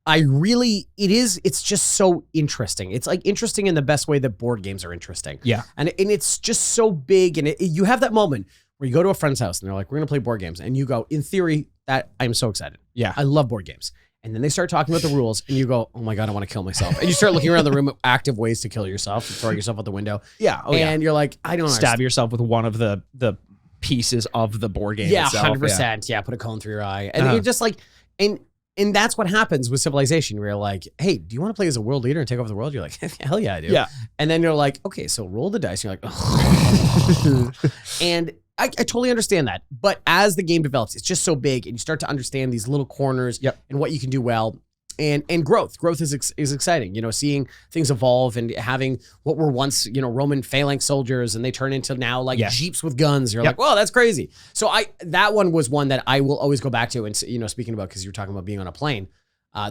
it's just so interesting. It's like interesting in the best way that board games are interesting. Yeah. And it's just so big. And you have that moment where you go to a friend's house and they're like, we're going to play board games. And you go, in theory, that I'm so excited. Yeah. I love board games. And then they start talking about the rules and you go, oh my God, I want to kill myself. And you start looking around the room at active ways to kill yourself, throwing yourself out the window. Yeah. And you're like, I don't stab yourself with one of the pieces of the board game. Yeah, itself. 100%. Yeah. Put a cone through your eye. And you're just like, and that's what happens with Civilization. Where you're like, hey, do you want to play as a world leader and take over the world? You're like, hell yeah, I do. Yeah. And then you're like, okay, so roll the dice. You're like, oh. And I totally understand that. But as the game develops, it's just so big and you start to understand these little corners and what you can do well. And growth is exciting, you know, seeing things evolve and having what were once, you know, Roman phalanx soldiers and they turn into now like jeeps with guns. You're like, whoa, that's crazy. So that one was one that I will always go back to. And, you know, speaking about, because you were talking about being on a plane,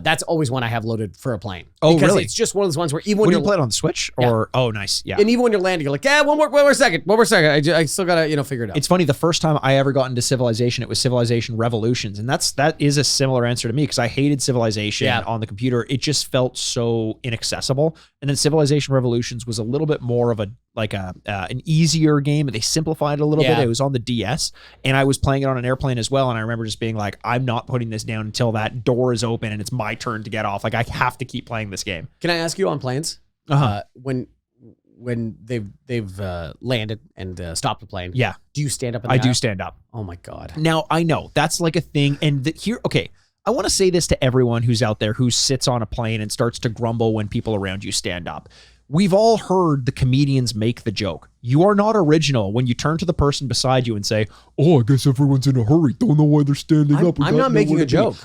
that's always one I have loaded for a plane. Oh, because really? It's just one of those ones where even when you play it on the Switch or, oh, nice. Yeah. And even when you're landing, you're like, yeah, one more second. I still got to, you know, figure it out. It's funny. The first time I ever got into Civilization, it was Civilization Revolutions. And that is a similar answer to me because I hated Civilization on the computer. It just felt so inaccessible. And then Civilization Revolutions was a little bit more of an easier game. They simplified it a little bit. It was on the DS and I was playing it on an airplane as well. And I remember just being like, I'm not putting this down until that door is open and it's my turn to get off. Like I have to keep playing this game. Can I ask you on planes? When they've landed and stopped the plane. Yeah. Do you stand up? I do stand up. Oh my God. Now I know that's like a thing. And okay. I want to say this to everyone who's out there who sits on a plane and starts to grumble when people around you stand up. We've all heard the comedians make the joke. You are not original when you turn to the person beside you and say, oh, I guess everyone's in a hurry. Don't know why they're standing up. I'm not making a joke.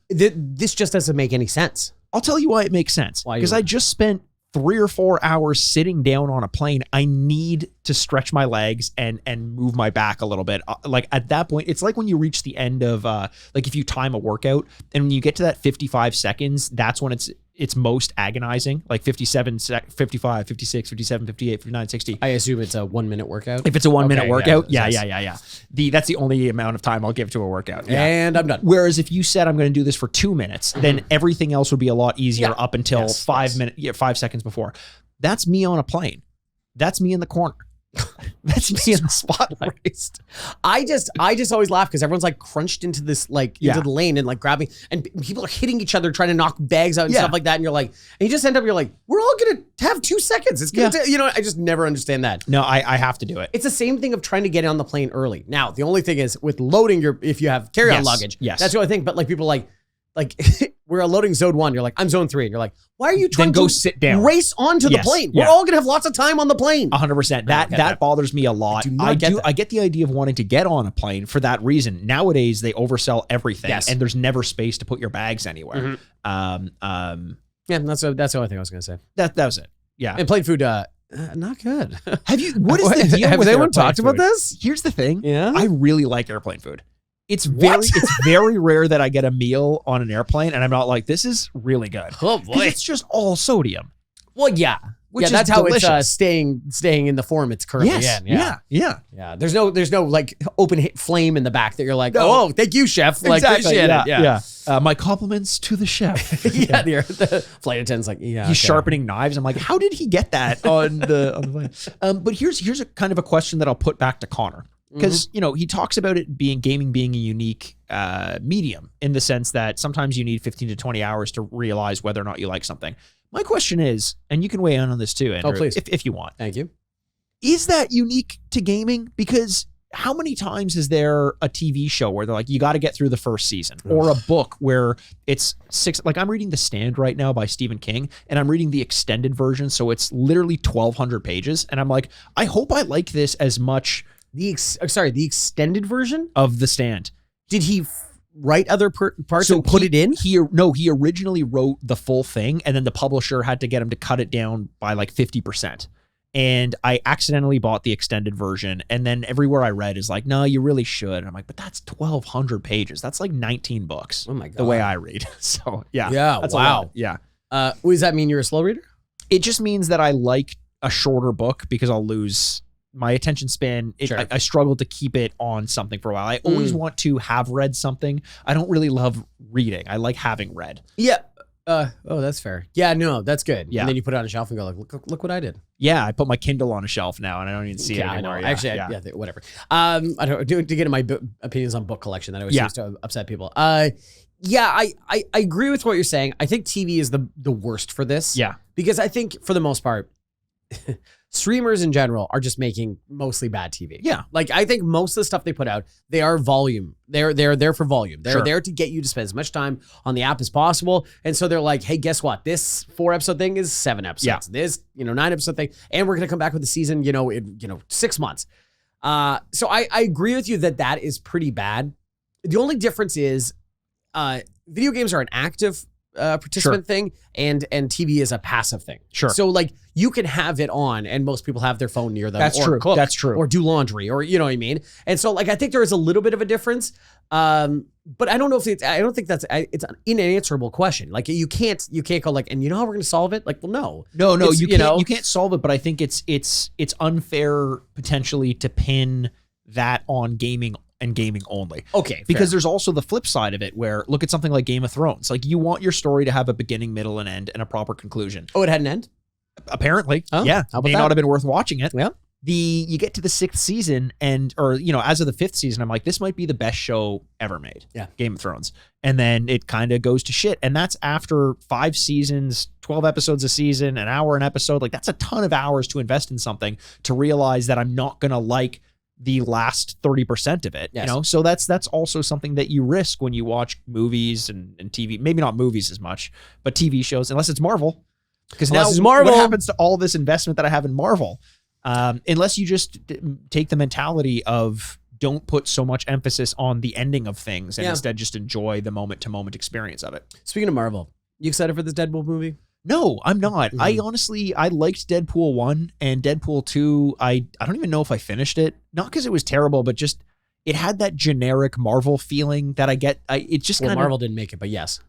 This just doesn't make any sense. I'll tell you why it makes sense. Because I just spent 3 or 4 hours sitting down on a plane. I need to stretch my legs and move my back a little bit. Like at that point, it's like when you reach the end of like if you time a workout and when you get to that 55 seconds, that's when it's most agonizing, like 57, 55, 56, 57, 58, 59, 60. I assume it's a 1 minute workout. If it's a 1 minute workout, yeah. That's the only amount of time I'll give to a workout. Yeah. And I'm done. Whereas if you said I'm going to do this for 2 minutes, then everything else would be a lot easier up until 5 seconds before. That's me on a plane. That's me in the corner. That's me in the spotlight. I just always laugh because everyone's like crunched into this into the lane and like grabbing and people are hitting each other trying to knock bags out and stuff like that. And you're like, and you just end up, you're like, we're all gonna have 2 seconds. It's gonna you know, I just never understand that. No, I have to do it. It's the same thing of trying to get on the plane early. Now, the only thing is with loading if you have carry-on luggage, that's the only thing. But like people like we're loading zone 1. You're like, I'm zone 3. And you're like, why are you trying to sit down, race onto the plane? We're all going to have lots of time on the plane. 100%. That bothers me a lot. I get the idea of wanting to get on a plane for that reason. Nowadays, they oversell everything and there's never space to put your bags anywhere. Yeah, that's the only thing I was going to say. That was it. Yeah. And plane food, not good. Have you, what is the deal Have with anyone talked about this? Here's the thing. Yeah. I really like airplane food. It's very rare that I get a meal on an airplane and I'm not like, this is really good. Oh boy. It's just all sodium. Well, yeah. Which is that's delicious. How it's staying in the form it's currently in. Yeah. There's no like open flame in the back that you're like, oh, thank you, chef. Like, exactly. My compliments to the chef. The flight attendant's like, he's sharpening knives. I'm like, how did he get that on the plane? But here's a kind of a question that I'll put back to Connor. Because, you know, he talks about it gaming being a unique medium in the sense that sometimes you need 15 to 20 hours to realize whether or not you like something. My question is, and you can weigh in on this too, Andrew, if you want. Thank you. Is that unique to gaming? Because how many times is there a TV show where they're like, you got to get through the first season, or a book where it's 6, like I'm reading The Stand right now by Stephen King and I'm reading the extended version. So it's literally 1,200 pages. And I'm like, I hope I like this as much. The extended version of The Stand. Did he write other parts and put it in? He originally wrote the full thing, and then the publisher had to get him to cut it down by like 50%. And I accidentally bought the extended version, and then everywhere I read is like, no, you really should. And I'm like, but that's 1,200 pages. That's like 19 books. Oh my God. The way I read. So yeah. Yeah. That's wow. Yeah. Does that mean you're a slow reader? It just means that I like a shorter book because I'll lose my attention span. Sure. I struggle to keep it on something for a while. I always want to have read something. I don't really love reading. I like having read. Yeah. Oh, that's fair. Yeah, no, that's good. Yeah. And then you put it on a shelf and go like, look what I did. Yeah, I put my Kindle on a shelf now, and I don't even see it anymore. I know. Actually, whatever. I don't to get in my opinions on book collection that always seems to upset people. Yeah, I agree with what you're saying. I think TV is the worst for this. Yeah, because I think for the most part, streamers in general are just making mostly bad TV. Yeah. Like I think most of the stuff they put out, they are volume. They're there for volume. They're there to get you to spend as much time on the app as possible. And so they're like, hey, guess what? This 4-episode thing is 7 episodes. Yeah. This, 9-episode thing. And we're going to come back with the season, in 6 months. So I agree with you that is pretty bad. The only difference is video games are an active participant thing, and TV is a passive thing. Sure. So like you can have it on, and most people have their phone near them. That's or true. Cook, That's true. Or do laundry, or you know what I mean. And so like I think there is a little bit of a difference, but I don't know if I don't think it's an unanswerable question. Like you can't go like, and you know how we're going to solve it? Like, well, no, you can't solve it. But I think it's unfair potentially to pin that on gaming and gaming only. Okay. Because there's also the flip side of it where look at something like Game of Thrones. Like you want your story to have a beginning, middle, and end and a proper conclusion. Oh, it had an end? Apparently. Oh, yeah. How about May that? not have been worth watching it. Yeah. You get to the 6th season or as of the 5th season, I'm like, this might be the best show ever made. Yeah. Game of Thrones. And then it kind of goes to shit. And that's after 5 seasons, 12 episodes a season, an hour an episode. Like that's a ton of hours to invest in something to realize that I'm not going to like the last 30% of it, yes. So that's also something that you risk when you watch movies and TV, maybe not movies as much, but TV shows, unless it's Marvel, because now what happens to all this investment that I have in Marvel? Unless you just take the mentality of don't put so much emphasis on the ending of things and instead just enjoy the moment to moment experience of it. Speaking of Marvel, you excited for this Deadpool movie? No, I'm not. Mm-hmm. I liked Deadpool 1 and Deadpool 2. I don't even know if I finished it. Not because it was terrible, but just it had that generic Marvel feeling that I get. Marvel didn't make it, but yes.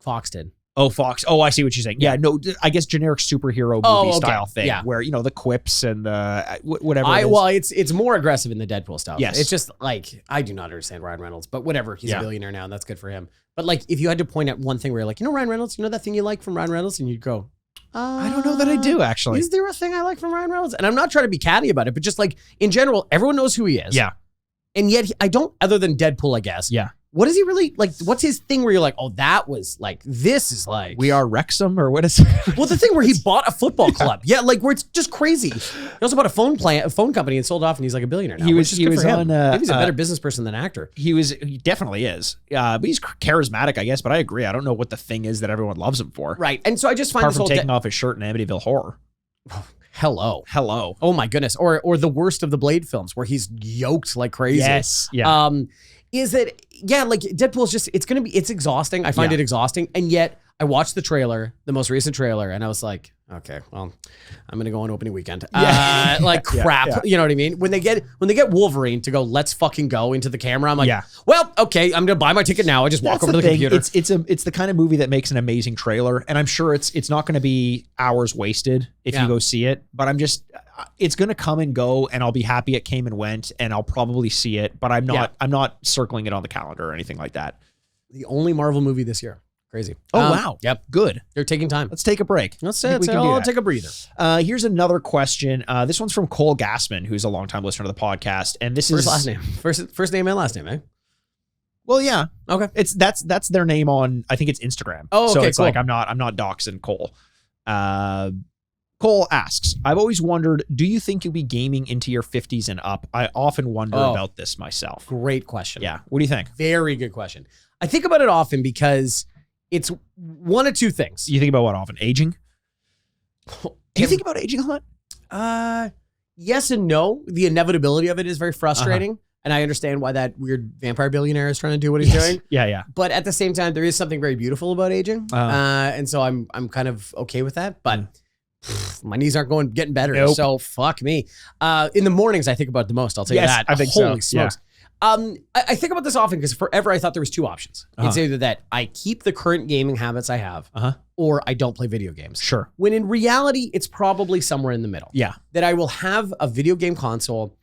Fox did. Oh, Fox. Oh, I see what you're saying. Yeah, no, I guess generic superhero movie style thing where, the quips and the whatever. Well, it's more aggressive in the Deadpool stuff. Yes. It's just like, I do not understand Ryan Reynolds, but whatever. He's a billionaire now and that's good for him. But like, if you had to point at one thing where you're like, Ryan Reynolds, that thing you like from Ryan Reynolds? And you'd go, I don't know that I do actually. Is there a thing I like from Ryan Reynolds? And I'm not trying to be catty about it, but just like in general, everyone knows who he is. Yeah. And yet I don't, other than Deadpool, I guess. Yeah. What is he really like? What's his thing where you're like, oh, that was like, this is like. We are Wrexham or what is it? Well, the thing where he bought a football club. Yeah, like where it's just crazy. He also bought a phone company and sold off and he's like a billionaire now. He was on, maybe he's a better business person than actor. He definitely is. But he's charismatic, I guess. But I agree. I don't know what the thing is that everyone loves him for. Right. And so I just find apart from taking off his shirt in Amityville Horror. Hello. Oh my goodness. Or the worst of the Blade films where he's yoked like crazy. Yes. Yeah. Is that, like Deadpool's just, it's exhausting. I find it exhausting. And yet I watched the most recent trailer, and I was like, okay, well, I'm going to go on opening weekend. Like crap. Yeah. You know what I mean? When they get Wolverine to go, let's fucking go into the camera. I'm like, well, okay, I'm going to buy my ticket now. I just walk over to the computer. It's the kind of movie that makes an amazing trailer. And I'm sure it's not going to be hours wasted if you go see it, but it's going to come and go, and I'll be happy it came and went, and I'll probably see it, but I'm not circling it on the calendar or anything like that. The only Marvel movie this year. Crazy. Oh, wow. Yep. Good. They're taking time. Let's take a break. I'll take a breather. Here's another question. This one's from Cole Gassman, who's a longtime listener to the podcast. And this is last name. First name and last name, eh? Well, yeah. Okay. That's their name on, I think it's Instagram. Oh, okay. So it's cool. like I'm not doxing Cole. Cole asks, I've always wondered, do you think you'll be gaming into your 50s and up? I often wonder about this myself. Great question. Yeah. What do you think? Very good question. I think about it often because it's one of two things. You think about what often? Aging? Do you think about aging a lot? Yes and no. The inevitability of it is very frustrating. And I understand why that weird vampire billionaire is trying to do what he's doing. Yeah. But at the same time, there is something very beautiful about aging. And so I'm kind of okay with that. But my knees aren't getting better. Nope. So fuck me. In the mornings, I think about it the most. I'll tell you that. I think Holy so. smokes. I think about this often because forever I thought there was two options. It's either that I keep the current gaming habits I have or I don't play video games. Sure. When in reality, it's probably somewhere in the middle. Yeah. That I will have a video game console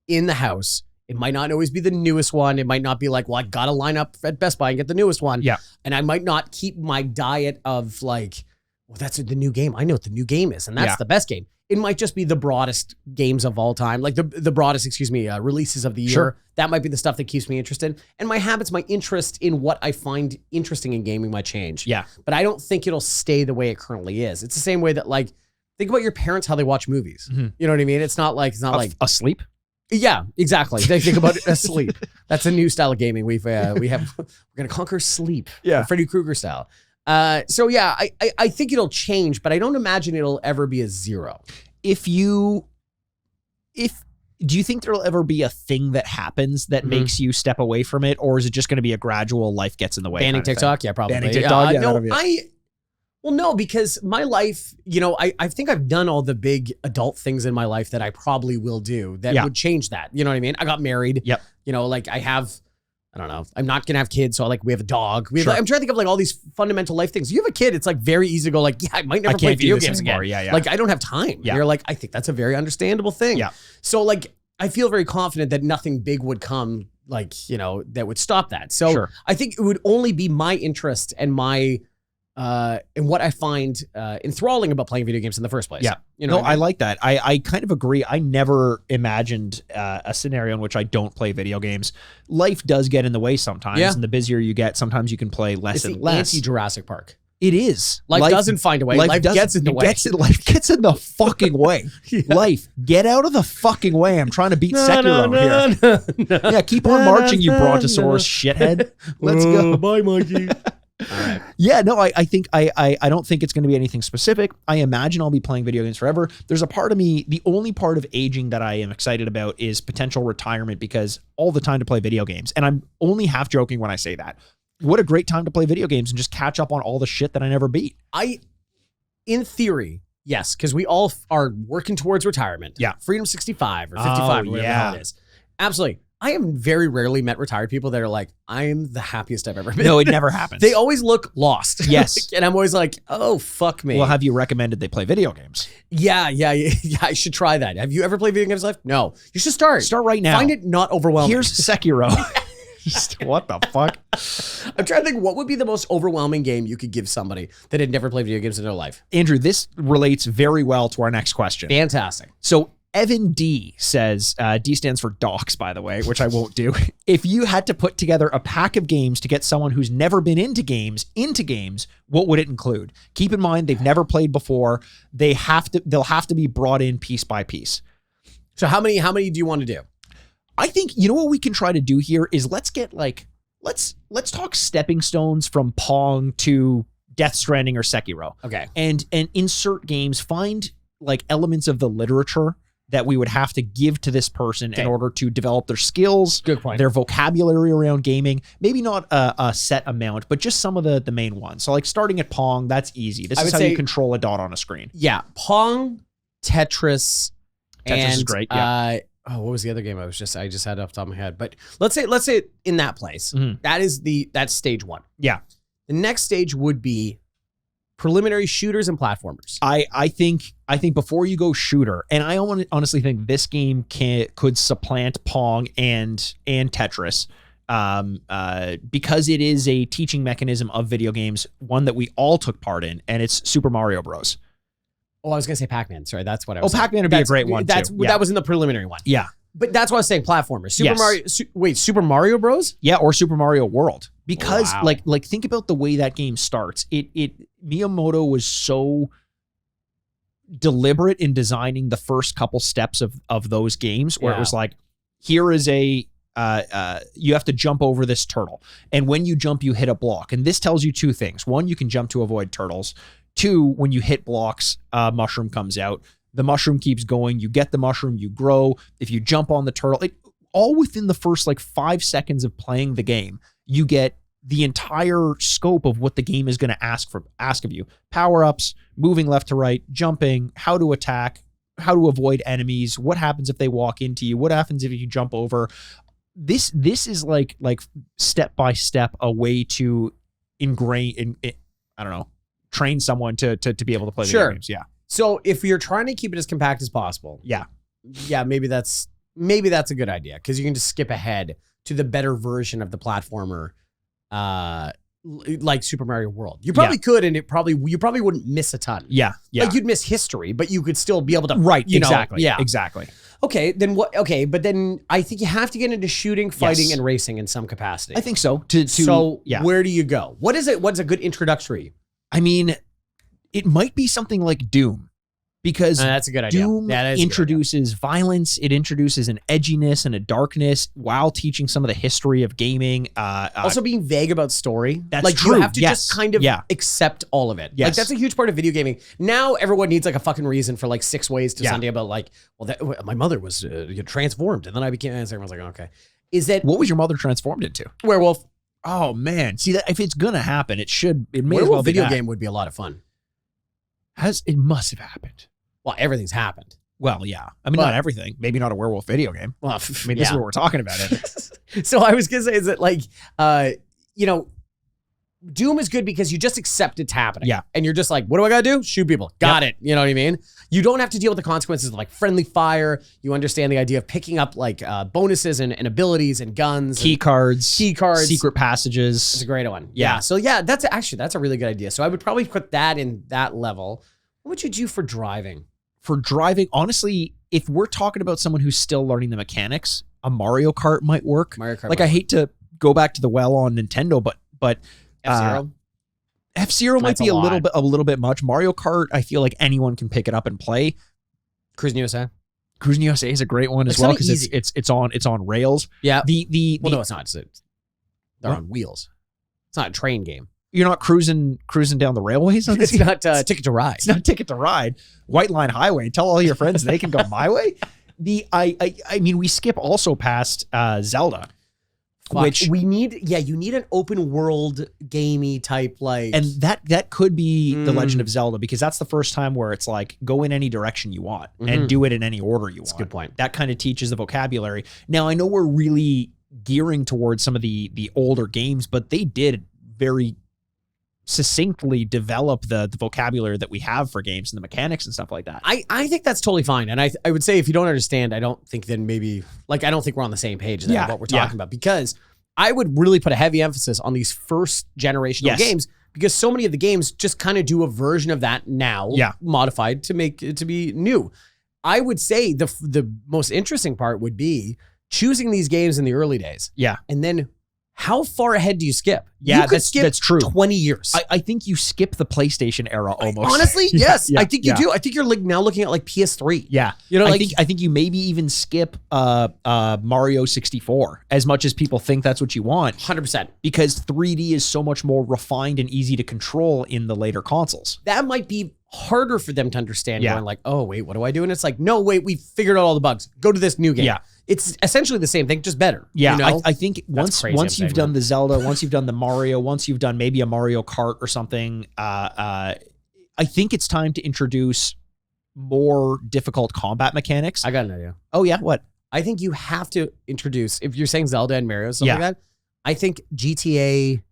in the house. It might not always be the newest one. It might not be like, well, I got to line up at Best Buy and get the newest one. Yeah. And I might not keep my diet of like, well, that's the new game. I know what the new game is, and that's the best game. It might just be the broadest games of all time, like the broadest, releases of the year. Sure. That might be the stuff that keeps me interested. And my habits, my interest in what I find interesting in gaming might change. Yeah. But I don't think it'll stay the way it currently is. It's the same way that, like, think about your parents, how they watch movies. You know what I mean? It's not like asleep. Yeah, exactly. They think about it as sleep. That's a new style of gaming. We're gonna conquer sleep. Yeah. Freddy Krueger style. So yeah, I think it'll change, but I don't imagine it'll ever be a zero. Do you think there'll ever be a thing that happens that makes you step away from it, or is it just going to be a gradual life gets in the way? Banning TikTok? Yeah, probably. Banning TikTok? No, because my life, I think I've done all the big adult things in my life that I probably will do that would change that. You know what I mean? I got married. Yep. Like I have, I don't know. I'm not going to have kids. So we have a dog. I'm trying to think of like all these fundamental life things. You have a kid. It's like very easy to go like, yeah, I might never play video games again. Yeah. Like I don't have time. Yeah. You're like, I think that's a very understandable thing. Yeah. So like, I feel very confident that nothing big would come like, that would stop that. So I think it would only be my interest and my, and what I find enthralling about playing video games in the first place. Yeah. I like that. I kind of agree. I never imagined a scenario in which I don't play video games. Life does get in the way sometimes, and the busier you get, sometimes you can play less and less. Anti-Jurassic Park. It is. Life doesn't find a way. Life gets in the way. Life gets in the fucking way. Life, get out of the fucking way. I'm trying to beat Sekiro here. Yeah, keep on marching, you Brontosaurus shithead. Let's go. Bye, Mikey. All right. Yeah, no, I think I don't think it's going to be anything specific. I imagine I'll be playing video games forever. There's a part of me, the only part of aging that I am excited about is potential retirement, because all the time to play video games. And I'm only half joking when I say that. What a great time to play video games and just catch up on all the shit that I never beat. In theory, yes, because we all are working towards retirement. Yeah. Freedom 65 or 55 or whatever the hell it is. Absolutely. I have very rarely met retired people that are like, I am the happiest I've ever been. No, it never happens. They always look lost. Yes. And I'm always like, oh, fuck me. Well, have you recommended they play video games? Yeah. I should try that. Have you ever played video games in life? No. You should start. Start right now. Find it not overwhelming. Here's Sekiro. Just, what the fuck? I'm trying to think, what would be the most overwhelming game you could give somebody that had never played video games in their life? Andrew, this relates very well to our next question. Fantastic. So Evan D says, D stands for docs, by the way, which I won't do. If you had to put together a pack of games to get someone who's never been into games, what would it include? Keep in mind, they've never played before. They'll have to be brought in piece by piece. So how many do you want to do? I think, what we can try to do here is let's talk stepping stones from Pong to Death Stranding or Sekiro. Okay. And insert games, find like elements of the literature that we would have to give to this person in order to develop their skills, good point, their vocabulary around gaming. Maybe not a set amount, but just some of the main ones. So like starting at Pong, that's easy. This is how you control a dot on a screen. Yeah. Pong, Tetris is great. Yeah. What was the other game I just had off the top of my head? But let's say in that place, that's stage one. Yeah. The next stage would be preliminary shooters and platformers. I think before you go shooter, and I honestly think this game could supplant Pong and Tetris, because it is a teaching mechanism of video games, one that we all took part in, and it's Super Mario Bros. Oh, I was going to say Pac-Man. Sorry, that's what I was saying. Pac-Man would be a great one, too. That was in the preliminary one. Yeah. But that's what I was saying, platformers. Super Mario Bros? Yeah, or Super Mario World. Because, like think about the way that game starts. Miyamoto was so deliberate in designing the first couple steps of those games, where it was like, here is you have to jump over this turtle. And when you jump, you hit a block. And this tells you two things. One, you can jump to avoid turtles. Two, when you hit blocks, a mushroom comes out. The mushroom keeps going. You get the mushroom, you grow. If you jump on the turtle, all within the first like 5 seconds of playing the game, you get the entire scope of what the game is going to ask of you. Power-ups, moving left to right, jumping, how to attack, how to avoid enemies, what happens if they walk into you, what happens if you jump over. This is like step by step a way to train someone to be able to play the games. Yeah. So if you're trying to keep it as compact as possible, yeah, maybe that's a good idea, because you can just skip ahead to the better version of the platformer, like Super Mario World. You probably could, and you probably wouldn't miss a ton. Yeah. Like you'd miss history, but you could still be able to exactly. Okay, then what? Okay, but then I think you have to get into shooting, fighting, and racing in some capacity. I think so. Where do you go? What is it? What's a good introductory? I mean, it might be something like Doom, because that's a good idea. Doom introduces violence. It introduces an edginess and a darkness while teaching some of the history of gaming. Also being vague about story. That's like true. You have to just kind of accept all of it. Yes. Like that's a huge part of video gaming. Now everyone needs like a fucking reason for like 6 ways to something about like, well, my mother was transformed and then I became, and everyone's like, okay. What was your mother transformed into? Werewolf. Oh man. See, that if it's gonna happen, it may as well be video game would be a lot of fun. It must have happened. Well, everything's happened. Well, yeah. I mean, not everything. Maybe not a werewolf video game. Well, I mean, this is what we're talking about. So I was going to say is that like, Doom is good because you just accept it's happening. Yeah. And you're just like, what do I got to do? Shoot people. Got it. You know what I mean? You don't have to deal with the consequences of like friendly fire. You understand the idea of picking up like bonuses and abilities and guns. Key cards. Secret passages. It's a great one. Yeah. So yeah, that's a really good idea. So I would probably put that in that level. What would you do for driving? For driving, honestly, if we're talking about someone who's still learning the mechanics, a Mario Kart might work. I hate to go back to the well on Nintendo, but F-Zero? F-Zero might be a little bit much. Mario Kart, I feel like anyone can pick it up and play. Cruising USA. Cruising USA is a great one as well, because it's on rails. Yeah. No, it's not. They're on wheels. It's not a train game. You're not cruising down the railways on this. It's not Ticket to Ride. It's not Ticket to Ride. White Line Highway. Tell all your friends they can go my way. I mean, we skip also past Zelda, which you need an open world gamey type like, and that could be The Legend of Zelda, because that's the first time where it's like go in any direction you want and do it in any order you want. That's a good point. That kind of teaches the vocabulary. Now I know we're really gearing towards some of the older games, but they did very succinctly develop the vocabulary that we have for games and the mechanics and stuff like that. I think that's totally fine. And I would say if you don't understand, I don't think then maybe like I don't think we're on the same page then what we're talking about, because I would really put a heavy emphasis on these first generational games, because so many of the games just kind of do a version of that now, modified to make it to be new. I would say the most interesting part would be choosing these games in the early days. Yeah. And then how far ahead do you skip? Yeah, you could skip that's true. 20 years. I think you skip the PlayStation era almost. Honestly, yes. I think you do. I think you're like now looking at like PS3. Yeah. You know, I think you maybe even skip Mario 64, as much as people think that's what you want. 100%. Because 3D is so much more refined and easy to control in the later consoles. That might be harder for them to understand. Going like, oh, wait, what do I do? And it's like, no, wait, we figured out all the bugs. Go to this new game. Yeah. It's essentially the same thing, just better. Yeah, you know? I think once you've done the Zelda, once you've done the Mario, once you've done maybe a Mario Kart or something, I think it's time to introduce more difficult combat mechanics. I got an idea. Oh yeah, what? I think you have to introduce, if you're saying Zelda and Mario, something like that, I think GTA.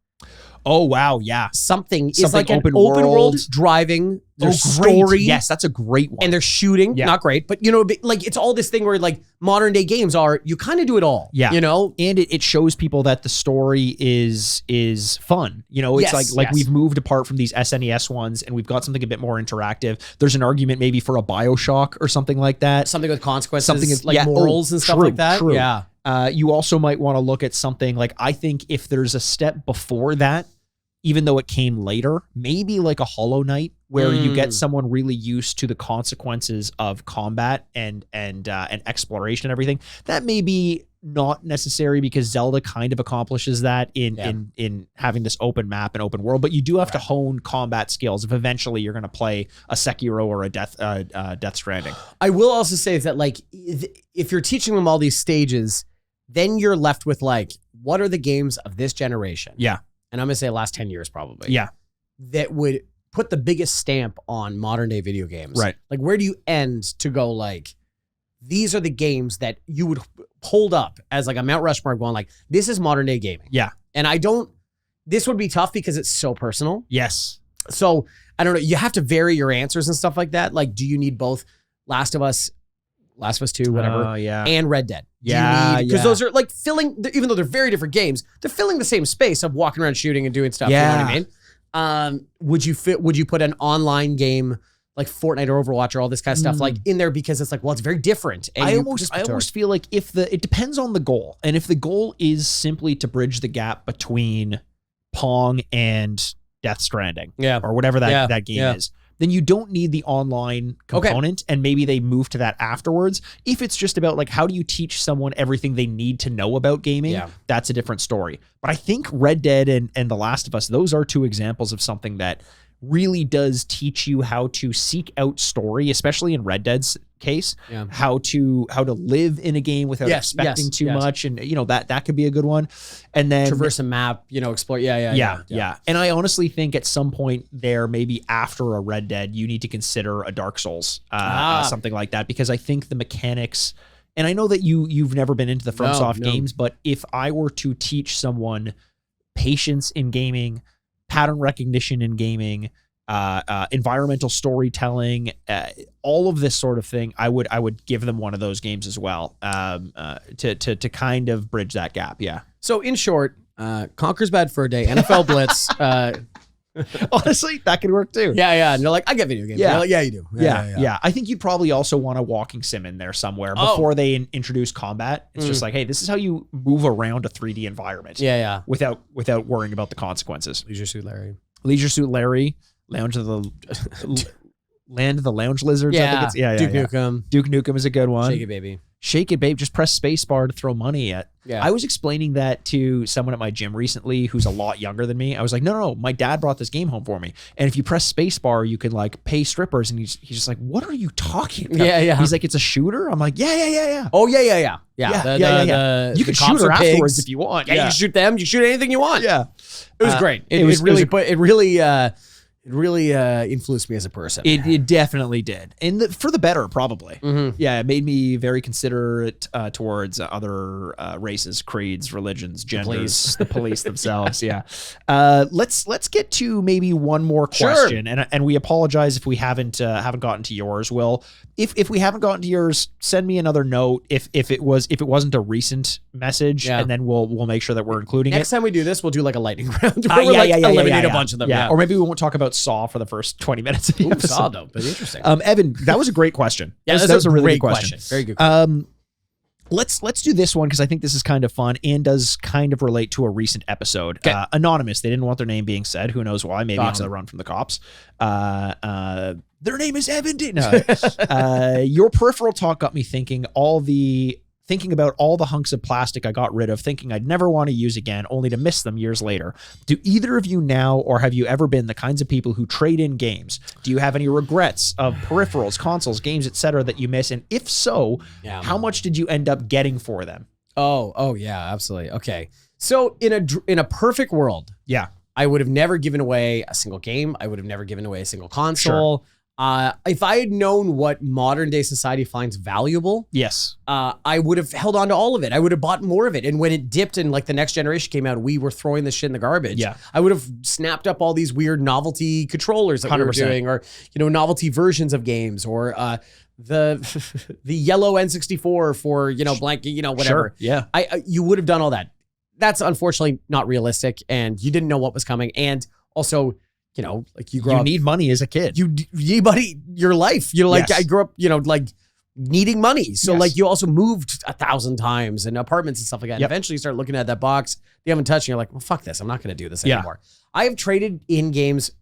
Oh wow, yeah. Something is like an open world driving. There's story. Yes, that's a great one. And they're shooting. Not great, but you know, like it's all this thing where like modern day games are, you kind of do it all. Yeah. You know? And it shows people that the story is fun. You know, it's like we've moved apart from these SNES ones and we've got something a bit more interactive. There's an argument maybe for a BioShock or something like that. Something with consequences, something like morals and stuff like that. True. Yeah. You also might want to look at something like, I think if there's a step before that, even though it came later, maybe like a Hollow Knight, where you get someone really used to the consequences of combat and exploration and everything. That may be not necessary, because Zelda kind of accomplishes that in having this open map and open world. But you do have to hone combat skills if eventually you're going to play a Sekiro or a Death Stranding. I will also say that like if you're teaching them all these stages, then you're left with like, what are the games of this generation? Yeah. And I'm going to say last 10 years probably. Yeah. That would put the biggest stamp on modern day video games. Right. Like, where do you end to go like, these are the games that you would hold up as like a Mount Rushmore going like, this is modern day gaming. Yeah. And this would be tough because it's so personal. Yes. So I don't know. You have to vary your answers and stuff like that. Like, do you need both Last of Us 2, whatever, and Red Dead? Yeah. Because those are like even though they're very different games, they're filling the same space of walking around shooting and doing stuff. Yeah. You know what I mean? Would you put an online game like Fortnite or Overwatch or all this kind of stuff like in there because it's like, well, it's very different. And I almost feel like it depends on the goal. And if the goal is simply to bridge the gap between Pong and Death Stranding, or whatever that game is, then you don't need the online component, and maybe they move to that afterwards. If it's just about like, how do you teach someone everything they need to know about gaming, that's a different story. But I think Red Dead and The Last of Us, those are two examples of something that really does teach you how to seek out story, especially in Red Dead's case, how to live in a game without expecting too much. And that could be a good one. And then traverse a map, explore. Yeah. And I honestly think at some point there, maybe after a Red Dead, you need to consider a Dark Souls, something like that, because I think the mechanics, and I know that you've never been into the FromSoft games, but if I were to teach someone patience in gaming, pattern recognition in gaming, environmental storytelling, all of this sort of thing, I would give them one of those games as well, to kind of bridge that gap. Yeah. So in short, Conker's Bad Fur Day, NFL Blitz. Honestly, that could work too. Yeah. And they're like, I get video games. Yeah, like, you do. Yeah. I think you'd probably also want a walking sim in there somewhere before they introduce combat. It's just like, hey, this is how you move around a 3D environment. Yeah. Without worrying about the consequences. Leisure Suit Larry. Land of the Lounge Lizards. Yeah. I think Duke Nukem. Duke Nukem is a good one. Shake It Babe. Just press spacebar to throw money at. Yeah. I was explaining that to someone at my gym recently who's a lot younger than me. I was like, no, my dad brought this game home for me. And if you press spacebar, you can like pay strippers. And he's just like, what are you talking about? Yeah. He's like, it's a shooter? I'm like, yeah. Oh, yeah. You can shoot her afterwards if you want. Yeah, you can shoot them. You shoot anything you want. Yeah. It was great. It really influenced me as a person. It definitely did. And for the better, probably. Mm-hmm. Yeah, it made me very considerate towards other races, creeds, religions, genders, the police themselves. Yeah. Let's get to maybe one more question. Sure. And we apologize if we haven't gotten to yours, Will. If we haven't gotten to yours, send me another note if it wasn't a recent message, and then we'll make sure that we're including Next it. time we do this, we'll do like a lightning round where we eliminate a bunch of them. Yeah. Or maybe we won't talk about Saw for the first 20 minutes of the episode. Saw though, but interesting. Evan, that was a great question. That was a really good question. Very good question. Let's do this one because I think this is kind of fun and does kind of relate to a recent episode. Okay. Anonymous. They didn't want their name being said. Who knows why? Maybe it's a run from the cops. Their name is Evan. Your peripheral talk got me thinking about all the hunks of plastic I got rid of, thinking I'd never want to use again, only to miss them years later. Do either of you now, or have you ever been the kinds of people who trade in games? Do you have any regrets of peripherals, consoles, games, etc. that you miss? And if so, how much did you end up getting for them? Oh yeah, absolutely. Okay. So in a perfect world, I would have never given away a single game. I would have never given away a single console. Sure. If I had known what modern day society finds valuable, I would have held on to all of it. I would have bought more of it. And when it dipped and like the next generation came out, we were throwing this shit in the garbage. Yeah. I would have snapped up all these weird novelty controllers that 100%. We were doing, or novelty versions of games, or the yellow N64 for blank, whatever. Sure. Yeah. You would have done all that. That's unfortunately not realistic, and you didn't know what was coming, and also. Like you need money as a kid. You need money, your life. I grew up, like needing money. So like you also moved 1,000 times and apartments and stuff like that. And eventually you start looking at that box you haven't touched and you're like, well, fuck this. I'm not going to do this anymore. I have traded in games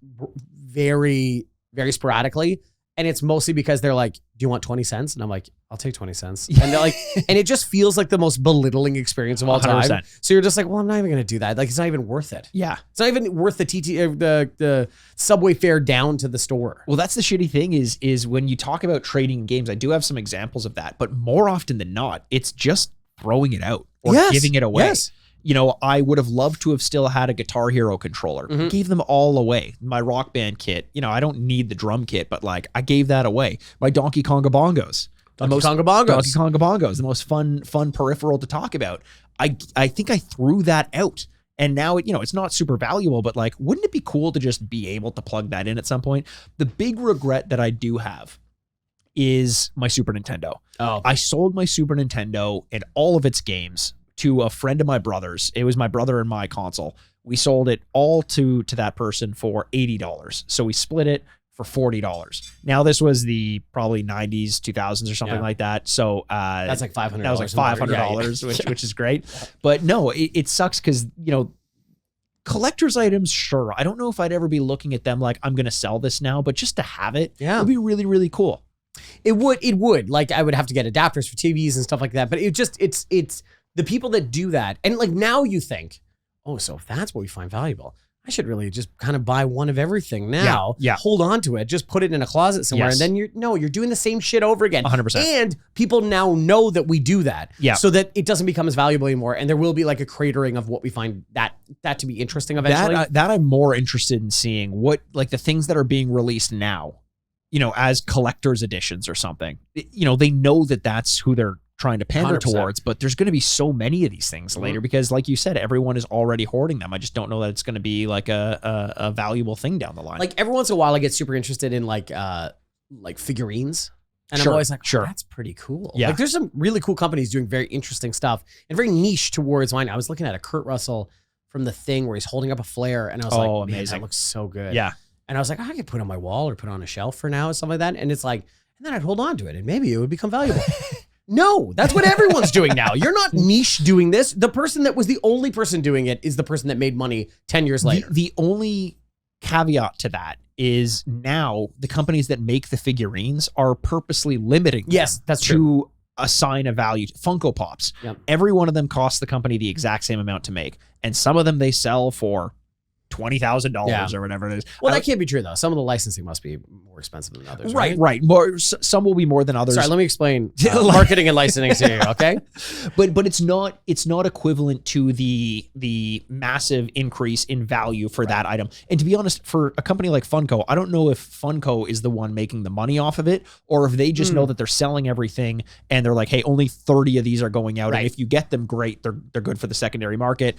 very, very sporadically. And it's mostly because they're like, do you want 20 cents? And I'm like, I'll take 20 cents. And they're like, and it just feels like the most belittling experience of all 100%. Time. So you're just like, well, I'm not even going to do that. Like, it's not even worth it. Yeah. It's not even worth the subway fare down to the store. Well, that's the shitty thing is when you talk about trading games, I do have some examples of that, but more often than not, it's just throwing it out. or giving it away. Yes. You know, I would have loved to have still had a Guitar Hero controller. Gave them all away. My Rock Band kit, you know, I don't need the drum kit, but like I gave that away. My Donkey Konga bongos. Donkey Konga bongos, the most fun peripheral to talk about. I think I threw that out. And now, you know, it's not super valuable, but like, wouldn't it be cool to just be able to plug that in at some point? The big regret that I do have is my Super Nintendo. Oh, I sold my Super Nintendo and all of its games to a friend of my brother's. It was my brother and my console. We sold it all to that person for $80. So we split it for $40. Now this was the probably 90s, 2000s or something like that. So that's like $500. That was like $500, which is great. But no, it sucks because, you know, collector's items, sure. I don't know if I'd ever be looking at them like I'm going to sell this now, but just to have it would be really, really cool. It would. Like I would have to get adapters for TVs and stuff like that. But it's the people that do that. And like now you think, oh, so if that's what we find valuable, I should really just kind of buy one of everything now. Yeah. Hold on to it. Just put it in a closet somewhere. Yes. And then you're doing the same shit over again. 100%. And people now know that we do that. Yeah. So that it doesn't become as valuable anymore. And there will be like a cratering of what we find that to be interesting eventually. That I'm more interested in seeing what, like the things that are being released now, you know, as collector's editions or something. You know, they know that that's who they're trying to pander 100%. towards, but there's going to be so many of these things later because like you said, everyone is already hoarding them. I just don't know that it's going to be like a valuable thing down the line. Like every once in a while I get super interested in like figurines. And I'm always like, oh, that's pretty cool. Yeah. Like there's some really cool companies doing very interesting stuff and very niche towards mine. I was looking at a Kurt Russell from The Thing where he's holding up a flare and I was like, man, amazing. that looks so good. Yeah. And I was like, I could put it on my wall or put it on a shelf for now or something like that. And it's like, and then I'd hold on to it and maybe it would become valuable. No, that's what everyone's doing now. You're not niche doing this. The person that was the only person doing it is the person that made money 10 years later. The only caveat to that is now the companies that make the figurines are purposely limiting them that's to true. assign a value. Funko Pops. Yep. Every one of them costs the company the exact same amount to make. And some of them they sell for $20,000 or whatever it is. Well, that can't be true though. Some of the licensing must be more expensive than others. Right. More. Some will be more than others. Sorry, let me explain marketing and licensing to you, okay? But it's not equivalent to the massive increase in value for that item. And to be honest, for a company like Funko, I don't know if Funko is the one making the money off of it, or if they just know that they're selling everything and they're like, hey, only 30 of these are going out, and if you get them, great, they're good for the secondary market.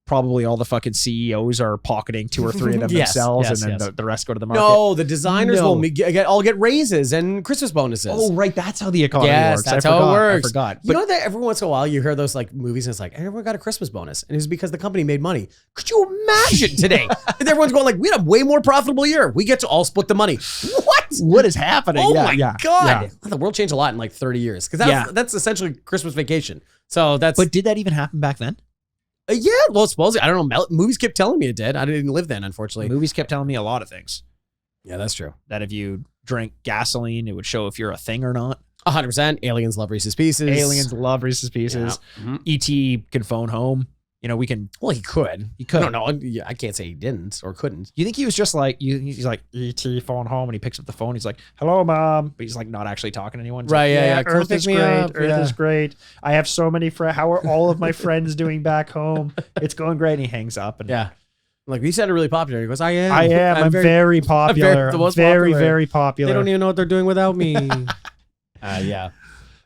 Probably all the fucking CEOs are pocketing 2 or 3 of them themselves, and then the rest go to the market. No, the designers will all get raises and Christmas bonuses. Oh, right. That's how the economy works. That's how it works. I forgot. You know that every once in a while you hear those like movies and it's like, everyone got a Christmas bonus. And it's because the company made money. Could you imagine today? And everyone's going like, we had a way more profitable year. We get to all split the money. What is happening? Oh my God. Yeah. The world changed a lot in like 30 years. Because that's essentially Christmas vacation. So that's. But did that even happen back then? Yeah, well, supposedly, I don't know. Movies kept telling me it did. I didn't live then, unfortunately. Movies kept telling me a lot of things. Yeah, that's true. That if you drank gasoline, it would show if you're a thing or not. 100%. Aliens love Reese's Pieces. Aliens love Reese's Pieces. Yeah. E.T. can phone home. You know, we can. Well, he could. He could. No, I can't say he didn't or couldn't. You think he was just like, he's like, E.T. phone home, and he picks up the phone. He's like, hello, Mom. But he's like not actually talking to anyone. He's right, like, Earth is great. Earth is great. I have so many friends. How are all of my friends doing back home? It's going great. And he hangs up. And like, you sounded really popular. He goes, I am. I'm very popular. I'm very popular. They don't even know what they're doing without me.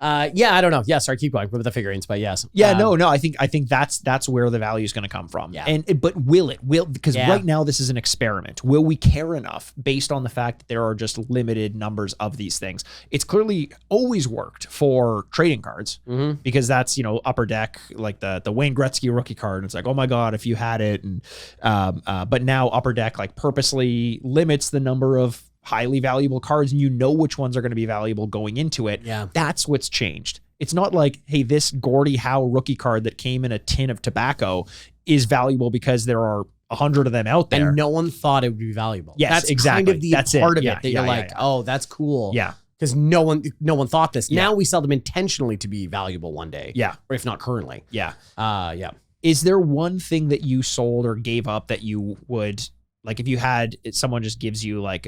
I don't know. Yeah, sorry, keep going with the figurines, but yes. Yeah, no. I think that's where the value is going to come from. Yeah. But will because right now this is an experiment. Will we care enough based on the fact that there are just limited numbers of these things? It's clearly always worked for trading cards because that's, Upper Deck, like the Wayne Gretzky rookie card. And it's like, oh my God, if you had it. And but now Upper Deck like purposely limits the number of highly valuable cards, and which ones are going to be valuable going into it. Yeah. That's what's changed. It's not like, hey, this Gordie Howe rookie card that came in a tin of tobacco is valuable because there are 100 of them out there. And no one thought it would be valuable. Yes, that's exactly. Kind of the part of it that you're like, oh, that's cool. Yeah. Because no one thought this. Yeah. Now we sell them intentionally to be valuable one day. Yeah. Or if not currently. Yeah. Yeah. Is there one thing that you sold or gave up that you would Like if you had someone just gives you like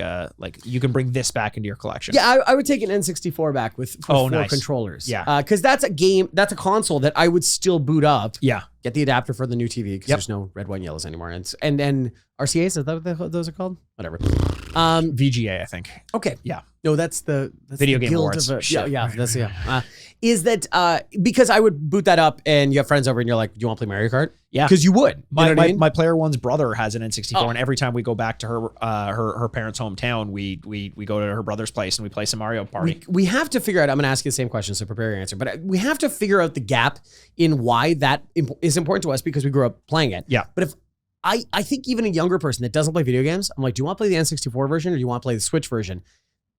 you can bring this back into your collection. Yeah, I would take an N64 back with 4 nice. controllers. Yeah. Because that's a console that I would still boot up. Yeah. Get the adapter for the new TV because there's no red, white, and yellows anymore. And then RCAs, is that what those are called? Whatever. VGA, I think. Okay. Yeah. No, that's Video the Game guild Awards. of is that because I would boot that up and you have friends over and you're like, do you want to play Mario Kart? Yeah. Because you would. My player one's brother has an N64, and every time we go back to her parents' hometown, we go to her brother's place and we play some Mario Party. We have to figure out, I'm going to ask you the same question, so prepare your answer, but we have to figure out the gap in why that is important to us because we grew up playing it. Yeah. But if I think even a younger person that doesn't play video games, I'm like, do you want to play the N64 version or do you want to play the Switch version?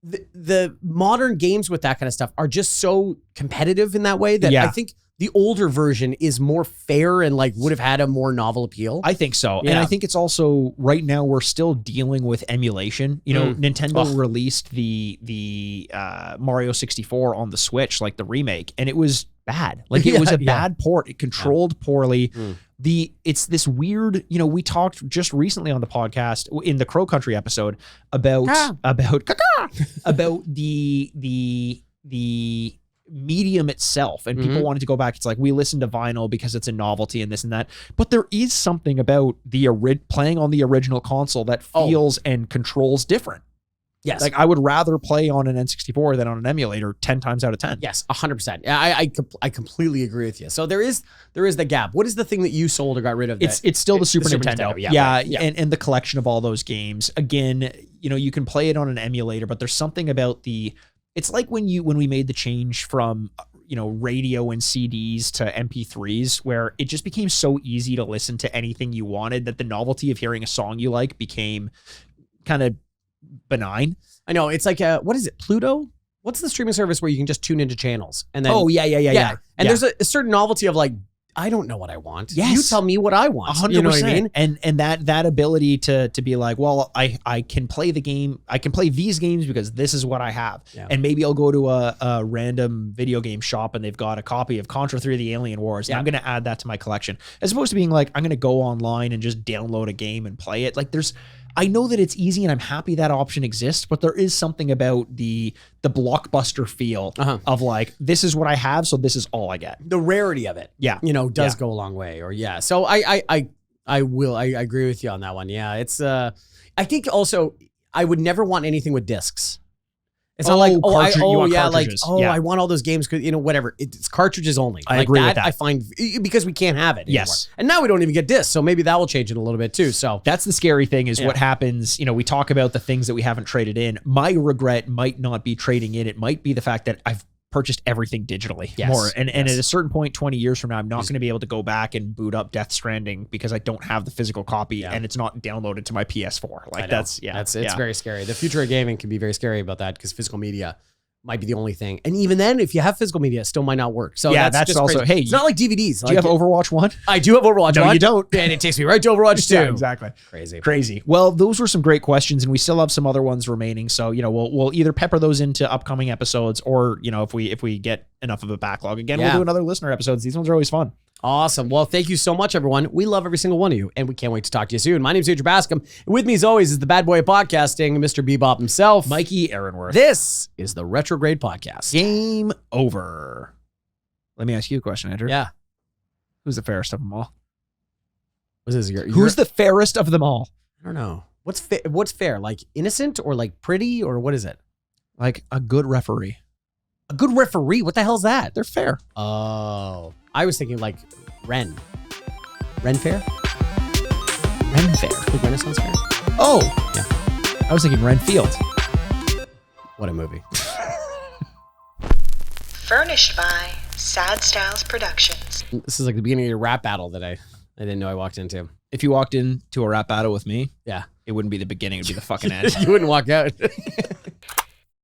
The modern games with that kind of stuff are just so competitive in that way that I think the older version is more fair and like would have had a more novel appeal. I think so. Yeah. And I think it's also right now we're still dealing with emulation. You know, Nintendo released the Mario 64 on the Switch, like the remake, and it was bad. Like it was a bad port. It controlled poorly. It's this weird, you know, we talked just recently on the podcast in the Crow Country episode about the medium itself, and people wanted to go back. It's like we listen to vinyl because it's a novelty and this and that, but there is something about the playing on the original console that feels and controls different. Yes. Like I would rather play on an N64 than on an emulator 10 times out of 10. Yes, 100%. I completely agree with you. So there is the gap. What is the thing that you sold or got rid of? It's still the Super Nintendo. Yeah. And the collection of all those games. Again, you know, you can play it on an emulator, but there's something about it's like when we made the change from, you know, radio and CDs to MP3s, where it just became so easy to listen to anything you wanted that the novelty of hearing a song you like became kind of benign. I know. It's like what is it? Pluto? What's the streaming service where you can just tune into channels and then yeah. And there's a certain novelty of like, I don't know what I want. Yes. You tell me what I want. 100%. You know what I mean? And that ability to be like, well, I can play the game. I can play these games because this is what I have. Yeah. And maybe I'll go to a random video game shop and they've got a copy of Contra 3: The Alien Wars. And I'm going to add that to my collection. As opposed to being like, I'm going to go online and just download a game and play it. Like I know that it's easy and I'm happy that option exists, but there is something about the blockbuster feel of like, this is what I have, so this is all I get. The rarity of it, you know, does go a long way. Or so I agree with you on that one. Yeah, it's I think also I would never want anything with discs. It's not like I want all those games because, you know, whatever. It's cartridges only. I agree with that. I find because we can't have it anymore. Yes. And now we don't even get discs, so maybe that will change it a little bit too. So that's the scary thing is what happens. You know, we talk about the things that we haven't traded in. My regret might not be trading in. It might be the fact that I've purchased everything digitally more. And at a certain point, 20 years from now, I'm not going to be able to go back and boot up Death Stranding because I don't have the physical copy and it's not downloaded to my PS4. Like it's very scary. The future of gaming can be very scary about that because physical media might be the only thing. And even then, if you have physical media, it still might not work. So that's just also, crazy. Hey, it's not like DVDs. Do you have Overwatch 1? I do have Overwatch 1. No, you don't. And it takes me right to Overwatch 2. Yeah, exactly. Crazy. Well, those were some great questions and we still have some other ones remaining. So, you know, we'll either pepper those into upcoming episodes or, you know, if we get enough of a backlog again, we'll do another listener episodes. These ones are always fun. Awesome. Well, thank you so much, everyone. We love every single one of you, and we can't wait to talk to you soon. My name is Andrew Bascom, and with me, as always, is the bad boy of podcasting, Mr. Bebop himself, Mikey Aaronworth. This is the Retrograde Podcast. Game over. Let me ask you a question, Andrew. Yeah. Who's the fairest of them all? Who's the fairest of them all? I don't know. What's fair? Like innocent or like pretty or what is it? Like a good referee. A good referee? What the hell's that? They're fair. Oh. I was thinking like Ren. Ren Fair? Ren Fair. Like Renaissance Fair? Oh. Yeah. I was thinking Renfield. What a movie. Furnished by Sad Styles Productions. This is like the beginning of your rap battle that I didn't know I walked into. If you walked into a rap battle with me, it wouldn't be the beginning, it would be the fucking end. You wouldn't walk out.